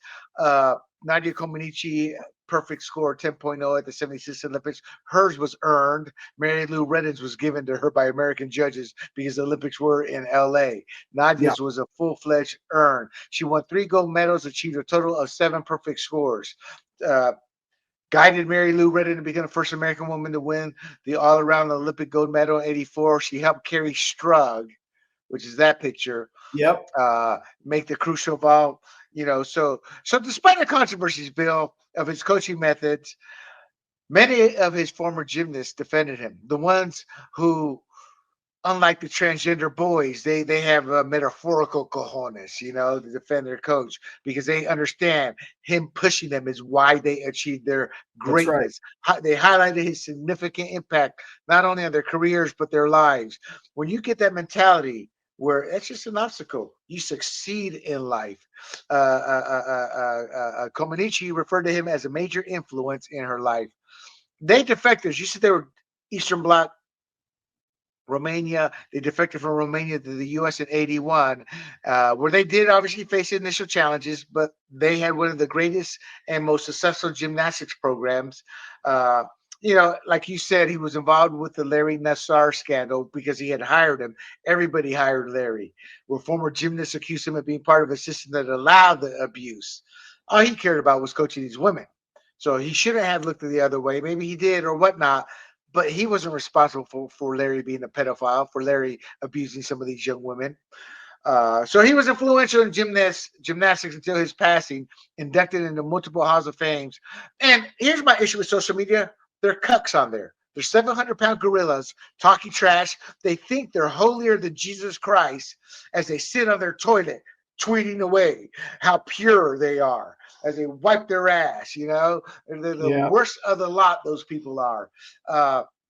Nadia Comaneci, perfect score 10.0 at the 76 Olympics. Hers was earned. Mary Lou Reddins was given to her by American judges because the Olympics were in LA. Nadia's was a full-fledged earn. She won 3 gold medals, achieved a total of 7 perfect scores. Guided Mary Lou Retton to become the first American woman to win the all-around Olympic gold medal in '84. She helped Carrie Strug, which is that picture, Yep. make the crucial vow. So despite the controversies, Bill, of his coaching methods, many of his former gymnasts defended him. The ones who, unlike the transgender boys, they have a metaphorical cojones, to defend their coach because they understand him pushing them is why they achieved their That's right. greatness. They highlighted his significant impact not only on their careers but their lives. When you get that mentality where it's just an obstacle, you succeed in life. Comaneci referred to him as a major influence in her life. They defectors. You said they were Eastern Bloc Romania. They defected from Romania to the U.S. in '81, where they did obviously face initial challenges, but they had one of the greatest and most successful gymnastics programs. Like you said, he was involved with the Larry Nassar scandal because he had hired him. Everybody hired Larry. Where former gymnasts accused him of being part of a system that allowed the abuse. All he cared about was coaching these women. So he shouldn't have looked the other way. Maybe he did or whatnot, but he wasn't responsible for Larry being a pedophile, for Larry abusing some of these young women. So he was influential in gymnastics until his passing, inducted into multiple Halls of Fames. And here's my issue with social media. They're cucks on there. They're 700-pound gorillas talking trash. They think they're holier than Jesus Christ as they sit on their toilet tweeting away how pure they are as they wipe their ass. They're the worst of the lot, those people are.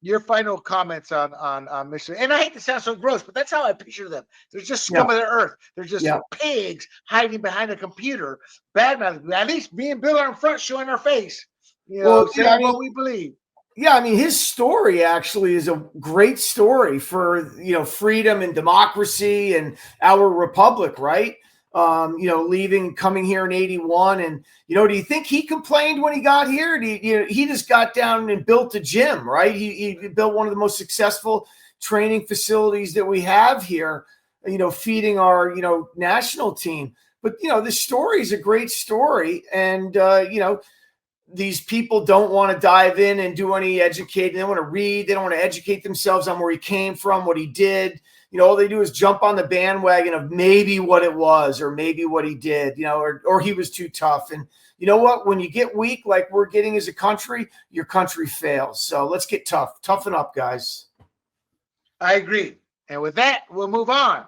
Your final comments on Mr. And I hate to sound so gross, but that's how I picture them. They're just scum of the earth. They're just pigs hiding behind a computer. Bad mouth. At least me and Bill are in front, showing our face. Saying what we believe. Yeah, I mean, his story actually is a great story for freedom and democracy and our republic, right? Leaving, coming here in '81, and do you think he complained when he got here? He just got down and built a gym, right? He built one of the most successful training facilities that we have here. Feeding our national team. But this story is a great story, and these people don't want to dive in and do any educating. They want to read. They don't want to educate themselves on where he came from, what he did. All they do is jump on the bandwagon of maybe what it was or maybe what he did, or he was too tough. And you know what? When you get weak, like we're getting as a country, your country fails. So let's get tough. Toughen up, guys. I agree. And with that, we'll move on.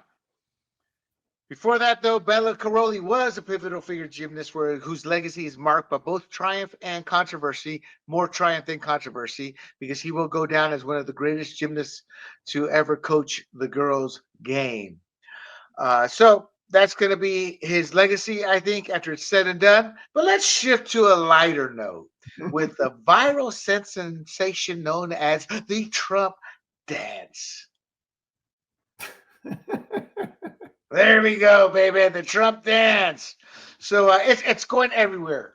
Before that, though, Bella Karolyi was a pivotal figure gymnast whose legacy is marked by both triumph and controversy, more triumph than controversy, because he will go down as one of the greatest gymnasts to ever coach the girls' game. So that's going to be his legacy, I think, after it's said and done. But let's shift to a lighter note with the viral sensation known as the Trump dance. There we go, baby. The Trump dance. So it's going everywhere.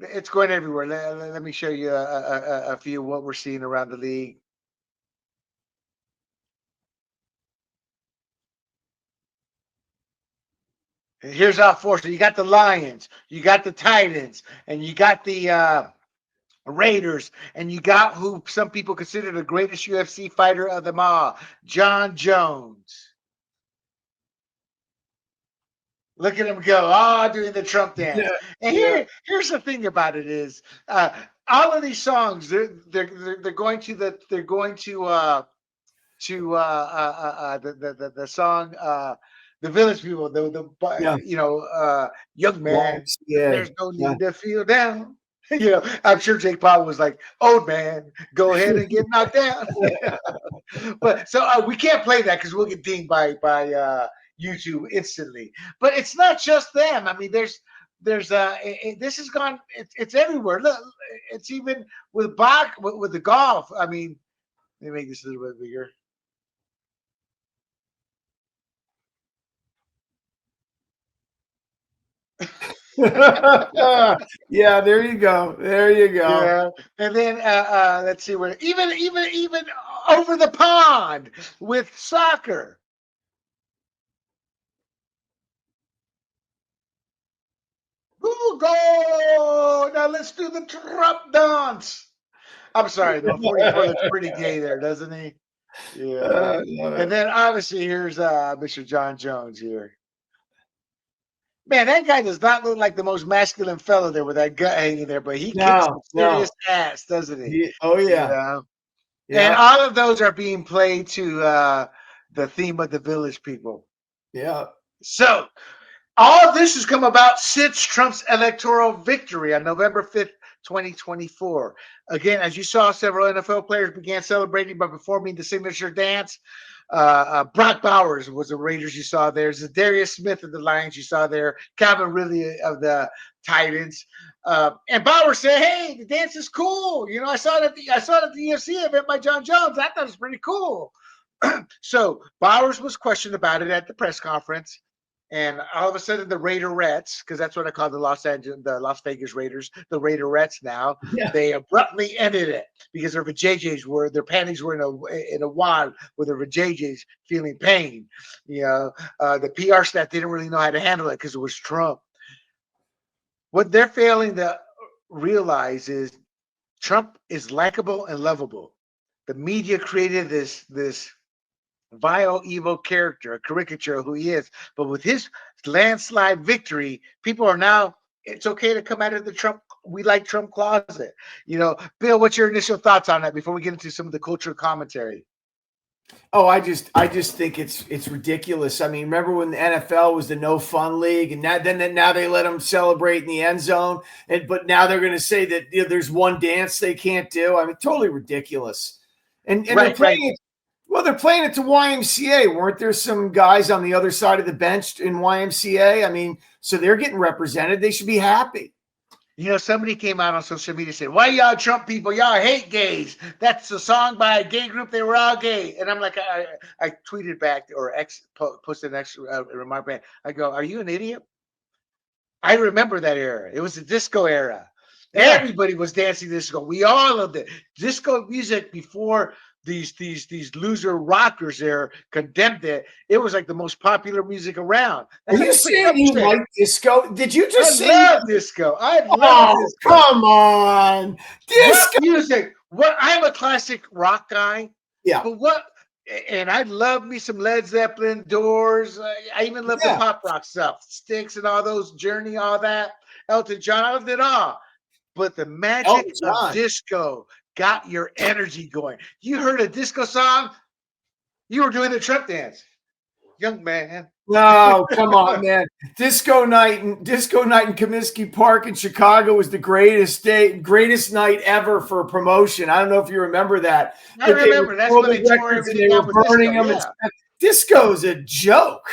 It's going everywhere. Let me show you a few of what we're seeing around the league. Here's our force. So you got the Lions, you got the Titans, and you got the Raiders, and you got who some people consider the greatest UFC fighter of them all, John Jones. Look at him go, doing the Trump dance. And here's the thing about it is, all of these songs, they're going to the song The village people, Yeah. young man, YMCA. there's no Yeah. need to feel down. I'm sure Jake Paul was like, old man, go ahead and get knocked down. But so we can't play that because we'll get dinged by YouTube instantly. But it's not just them. I mean, this has gone. It's everywhere. Look, it's even with Bach with the golf. I mean, let me make this a little bit bigger. Yeah, there you go. There you go. Yeah, and then let's see where even over the pond with soccer. Who go? Now let's do the Trump dance. I'm sorry, though. 44 looks pretty gay there, doesn't he? Yeah. I love And it. then obviously here's Mr. John Jones here. Man, that guy does not look like the most masculine fellow there with that gut hanging there, but he kicks No, some serious no. ass, doesn't he? Oh You yeah. know? And Yeah. all of those are being played to the theme of the village people. Yeah. So all of this has come about since Trump's electoral victory on November 5th, 2024. Again, as you saw, several NFL players began celebrating by performing the signature dance. Brock Bowers was the Raiders you saw there. Zadarius Smith of the Lions you saw there. Calvin Ridley of the Titans. And Bowers said, "Hey, the dance is cool. You know, I saw it at the UFC event by John Jones. I thought it was pretty cool." So Bowers was questioned about it at the press conference. And all of a sudden, the Raiderettes, because that's what I call the Las Vegas Raiders, the Raiderettes now, Yeah. they abruptly ended it because their panties were in a wad with their vajayjays feeling pain. The PR staff didn't really know how to handle it because it was Trump. What they're failing to realize is Trump is likable and lovable. The media created this vile, evil character, a caricature of who he is. But with his landslide victory, people are now, it's okay to come out of the Trump, we like Trump closet. Bill, what's your initial thoughts on that before we get into some of the cultural commentary? Oh, I just think it's ridiculous. I mean, remember when the NFL was the no fun league, and now they let them celebrate in the end zone, but now they're going to say that there's one dance they can't do. I mean, totally ridiculous. And they're playing it. Well, they're playing it to YMCA. Weren't there some guys on the other side of the bench in YMCA? I mean, so they're getting represented. They should be happy. Somebody came out on social media and said, "Why y'all Trump people? Y'all hate gays. That's a song by a gay group. They were all gay." And I'm like, I tweeted back or posted an extra remark back. I go, "Are you an idiot?" I remember that era. It was the disco era. Yeah. Everybody was dancing disco. We all loved it. Disco music before these loser rockers there condemned it. It was like the most popular music around. Are you saying you like disco? Did you just say I love disco? I love disco. Come on. Disco music. I'm a classic rock guy. Yeah. But and I love me some Led Zeppelin, Doors. I even love the pop rock stuff, Styx and all those, Journey, all that. Elton John, I loved it all. But the magic of disco got your energy going. You heard a disco song, you were doing the Trump dance. Young man. No, come on, man. Disco night in Comiskey Park in Chicago was the greatest night ever for a promotion. I don't know if you remember that. I remember. That's when they tore everything down with burning disco. them. Yeah. Disco's a joke.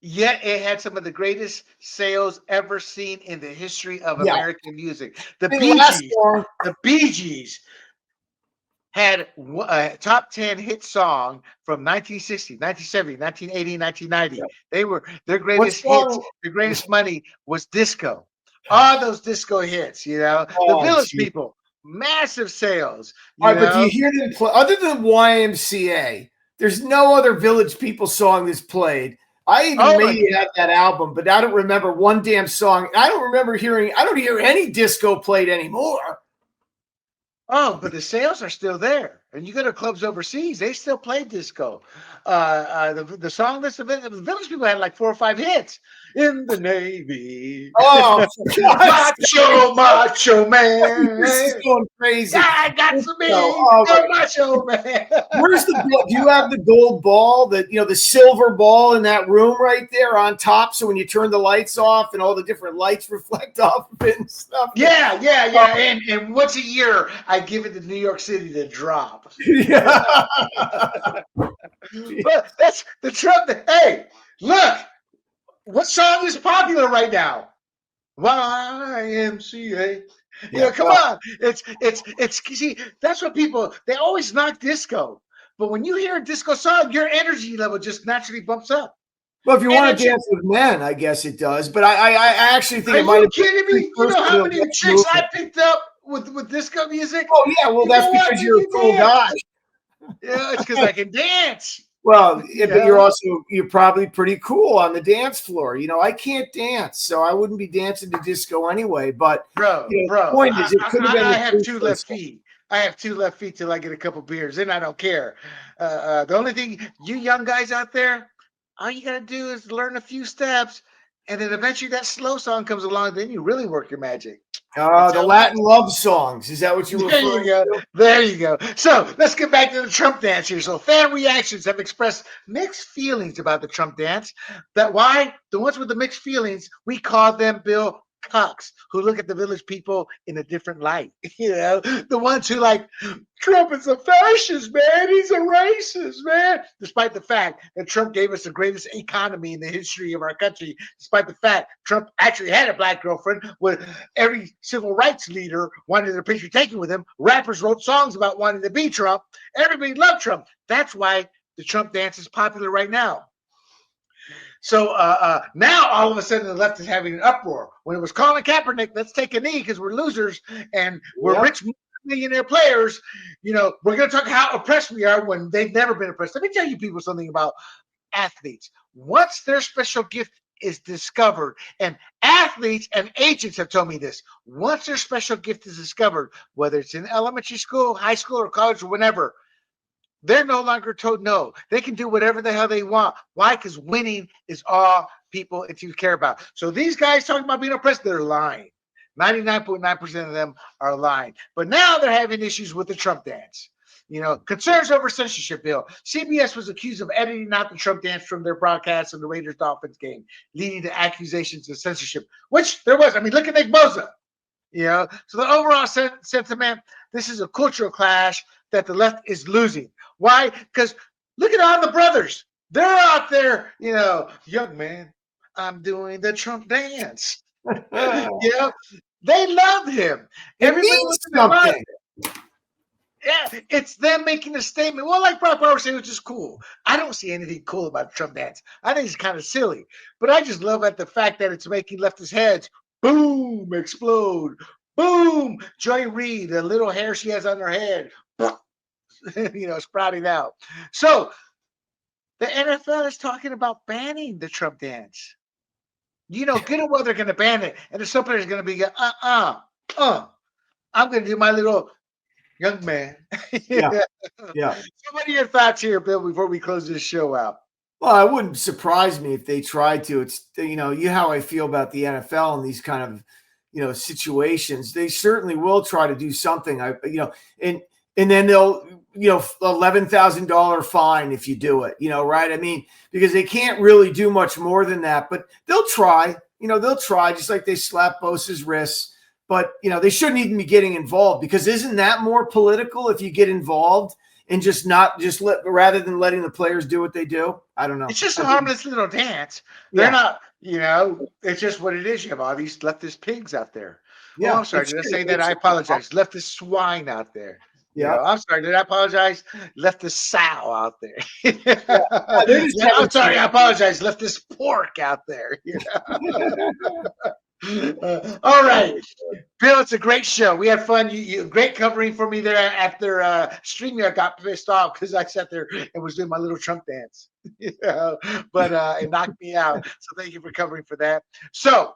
Yet it had some of the greatest sales ever seen in the history of American music. The Bee Gees had a top 10 hit song from 1960, 1970, 1980, 1990. Yeah. Their greatest hits, their greatest money was disco. All those disco hits, the Village People, massive sales. All right, but do you hear them play? Other than YMCA, there's no other Village People song that's played. I even maybe had that album, but I don't remember one damn song. I don't hear any disco played anymore. Oh, but the sales are still there. And you go to clubs overseas, they still play disco. The song list of the Village People had like 4 or 5 hits. in the Navy. Oh, God. Macho This is man. going crazy. I got to be Oh, a macho man. where's the gold? Do you have the gold ball, the silver ball in that room right there on top? So when you turn the lights off and all the different lights reflect off of it and stuff. Yeah. And once a year, I give it to New York City to drop. Yeah. But that's the Trump. Hey, look, what song is popular right now? YMCA. Come on. It's see, that's what people they always knock disco. But when you hear a disco song, your energy level just naturally bumps up. Well, if you And want it's to dance with men, I guess it does. But I actually think are it might you have been kidding a me? You know precursor how to a many rap tricks I movement. picked up with disco music? Oh yeah, well You that's know what? because They you're a can cool guy. dance. Yeah, it's because I can dance. Well, You but know? you're probably pretty cool on the dance floor. I can't dance, so I wouldn't be dancing to disco anyway. But Bro, the bro, point is, it could have been I the have two left precursor. feet. I have two left feet till I get a couple beers, and I don't care. The only thing, you young guys out there, all you gotta do is learn a few steps, and then eventually that slow song comes along. Then you really work your magic. That's The how it Latin is. love songs. Is that what you're There you referring go. to? There you go. So let's get back to the Trump dance here. So fan reactions have expressed mixed feelings about the Trump dance. That why the ones with the mixed feelings, we call them Bill cucks who look at the village people in a different light. The ones who like Trump is a fascist, man. He's a racist, man. Despite the fact that Trump gave us the greatest economy in the history of our country, despite the fact Trump actually had a black girlfriend, where every civil rights leader wanted their picture taken with him, rappers wrote songs about wanting to be Trump. Everybody loved Trump. That's why the Trump dance is popular right now. So now all of a sudden the left is having an uproar. When it was Colin Kaepernick, let's take a knee because we're losers and we're Yep. rich millionaire players. We're going to talk how oppressed we are when they've never been oppressed. Let me tell you people something about athletes. Once their special gift is discovered, and athletes and agents have told me this, once their special gift is discovered, whether it's in elementary school, high school, or college, or whenever, they're no longer told no. They can do whatever the hell they want. Why? Because winning is all people if you care about. So these guys talking about being oppressed, they're lying. 99.9% of them are lying. But now they're having issues with the Trump dance. Concerns over censorship bill. CBS was accused of editing out the Trump dance from their broadcast of the Raiders Dolphins game, leading to accusations of censorship, which there was. I mean, look at Nick Bosa. So the overall sentiment, this is a cultural clash that the left is losing. Why? Because look at all the brothers. They're out there, young man, I'm doing the Trump dance. They love him. It Everybody means wants to admire. something. Yeah, it's them making a statement. Well, like Brock Bauer said, which is cool. I don't see anything cool about the Trump dance. I think it's kind of silly. But I just love at the fact that it's making leftists' heads boom, explode. Boom. Joy Reid, the little hair she has on her head, sprouting out. So the NFL is talking about banning the Trump dance. Good or well, they're going to ban it. And the some players are going to be, I'm going to do my little young man. Yeah. Yeah. So what are your thoughts here, Bill, before we close this show out? Well, it wouldn't surprise me if they tried to. It's how I feel about the NFL and these kind of situations. They certainly will try to do something. And then they'll $11,000 fine if you do it. Right? I mean, because they can't really do much more than that, but they'll try. They'll try just like they slap Bosa's wrists. But they shouldn't even be getting involved, because isn't that more political if you get involved and rather than letting the players do what they do? I don't know. It's just a harmless little dance. They're not, it's just what it is. You have all these leftist pigs out there. Yeah. Oh, I'm sorry. Did I say that? I apologize. Leftist swine out there. Yeah. I'm sorry. Did I apologize? Leftist sow out there. I'm sorry. I apologize. Leftist pork out there. All right, Bill, it's a great show. We had fun. You great covering for me there after StreamYard got pissed off because I sat there and was doing my little Trump dance. But it knocked me out. So thank you for covering for that. So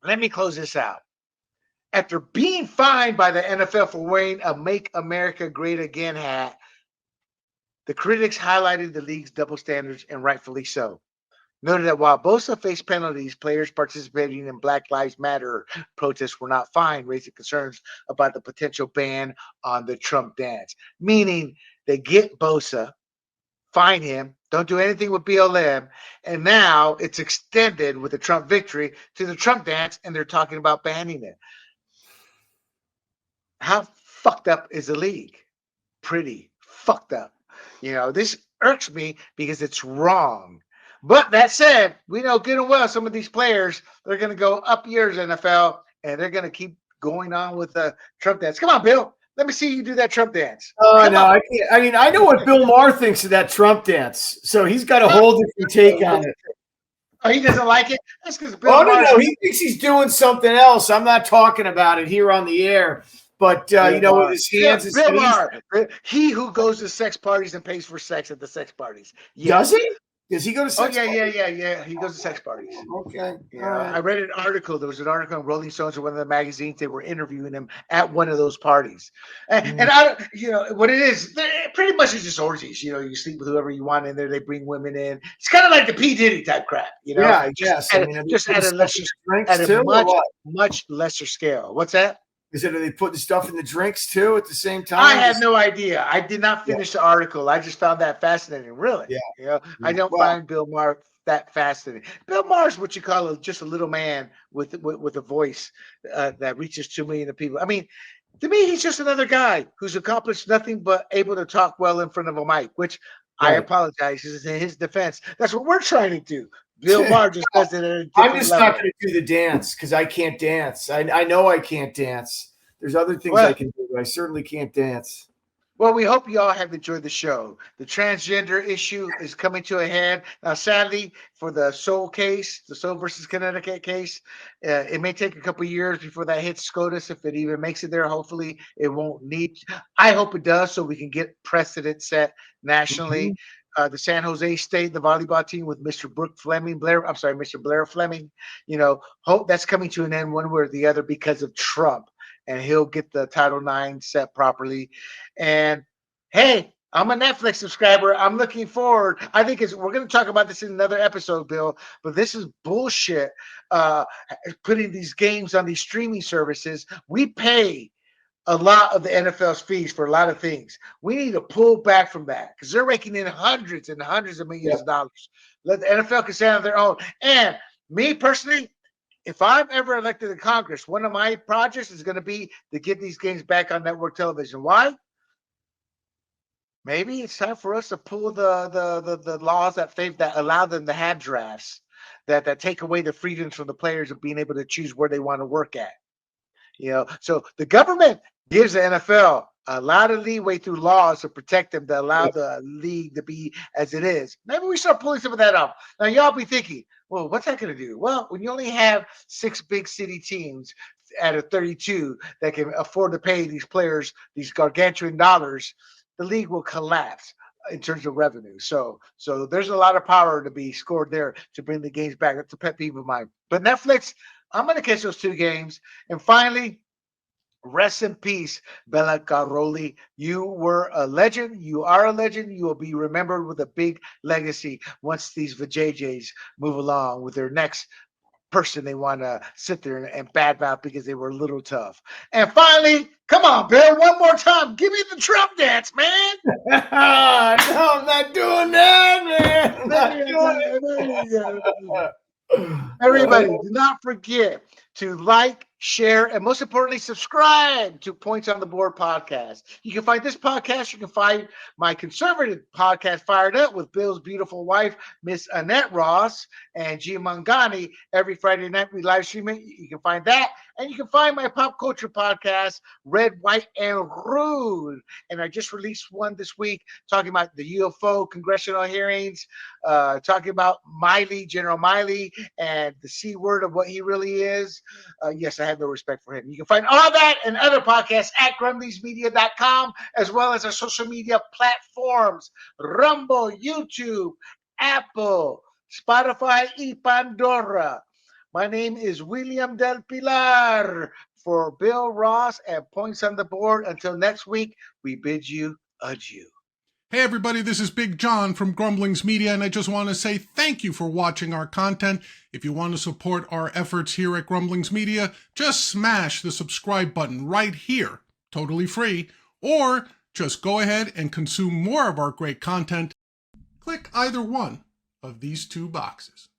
let me close this out. After being fined by the NFL for wearing a Make America Great Again hat, the critics highlighted the league's double standards, and rightfully so. noted that while Bosa faced penalties, players participating in Black Lives Matter protests were not fined, raising concerns about the potential ban on the Trump dance. Meaning they get Bosa, fine him, don't do anything with BLM, and now it's extended with the Trump victory to the Trump dance, and they're talking about banning it. How fucked up is the league? Pretty fucked up. This irks me because it's wrong. But that said, we know good and well some of these players, they're going to go up years NFL and they're going to keep going on with the Trump dance. Come on, Bill. Let me see you do that Trump dance. Oh, Come no, on. I can't. I mean, I know what Bill Maher thinks of that Trump dance, so he's got a whole different take on it. Oh, he doesn't like it? That's because Bill Oh, no, Maher's no, he thinks he's doing something else. I'm not talking about it here on the air, but Bill Maher. with his hands, Bill Maher. He who goes to sex parties and pays for sex at the sex parties. Does he? Does he go to sex parties? parties? Yeah. He goes to sex parties. Okay. Yeah, right. I read an article. There was an article in Rolling Stones or one of the magazines. They were interviewing him at one of those parties, and I, what it is, pretty much it's just orgies. You sleep with whoever you want in there. They bring women in. It's kind of like the P Diddy type crap. Yeah, I guess. Just at a lesser, much lesser scale. What's that? Are they putting stuff in the drinks too at the same time? I had no idea. I did not finish the article. I just found that fascinating. Really? Yeah. I don't find Bill Maher that fascinating. Bill Maher's what you call just a little man with a voice that reaches 2 million people. I mean, to me, he's just another guy who's accomplished nothing but able to talk well in front of a mic, which I apologize. This is in his defense. That's what we're trying to do. Bill Maher just does it at a different I'm just level. not going to do the dance because I can't dance. I know I can't dance. There's other things I can do, but I certainly can't dance. Well, we hope you all have enjoyed the show. The transgender issue is coming to a head. Now, sadly, for the Soul case, the Soul versus Connecticut case, it may take a couple of years before that hits SCOTUS, if it even makes it there. Hopefully, it won't need. I hope it does so we can get precedent set nationally. The San Jose State, the volleyball team with Mr. Mr. Blair Fleming, hope that's coming to an end one way or the other because of Trump. And he'll get the Title IX set properly. And hey, I'm a Netflix subscriber. I'm looking forward. I think we're going to talk about this in another episode, Bill, but this is bullshit. Putting these games on these streaming services. We pay a lot of the NFL's fees for a lot of things. We need to pull back from that because they're raking in hundreds and hundreds of millions of dollars. Let the NFL can stand on their own. And me personally, if I'm ever elected to Congress, one of my projects is going to be to get these games back on network television. Why? Maybe it's time for us to pull the laws that allow them to have drafts that take away the freedoms from the players of being able to choose where they want to work at. So the government gives the NFL a lot of leeway through laws to protect them, to allow the league to be as it is. Maybe we start pulling some of that off. Now, y'all be thinking, well, what's that going to do? Well, when you only have 6 big city teams out of 32 that can afford to pay these players these gargantuan dollars, the league will collapse in terms of revenue. So there's a lot of power to be scored there to bring the games back. That's a pet peeve of mine. But Netflix, I'm going to catch those 2 games. And finally, rest in peace, Bella Karolyi. You were a legend. You are a legend. You will be remembered with a big legacy once these vajayjays move along with their next person they want to sit there and badmouth because they were a little tough. And finally, come on, Bill, one more time. Give me the Trump dance, man. No, I'm not doing that, man. I'm not doing it. Everybody, do not forget to like, share, and most importantly, subscribe to Points on the Board podcast. You can find this podcast. You can find my conservative podcast, Fired Up, with Bill's beautiful wife, Miss Annette Ross, and Gia Mangani. Every Friday night, we live stream it. You can find that. And you can find my pop culture podcast, Red, White, and Rude. And I just released one this week talking about the UFO congressional hearings, talking about General Miley, and the C word of what he really is. Yes, I have no respect for him. You can find all that and other podcasts at grumblingsmedia.com, as well as our social media platforms, Rumble, YouTube, Apple, Spotify, and Pandora. My name is William Del Pilar for Bill Ross and Points on the Board. Until next week, we bid you adieu. Hey everybody, this is Big John from Grumblings Media, and I just want to say thank you for watching our content. If you want to support our efforts here at Grumblings Media, just smash the subscribe button right here, totally free, or just go ahead and consume more of our great content. Click either one of these two boxes.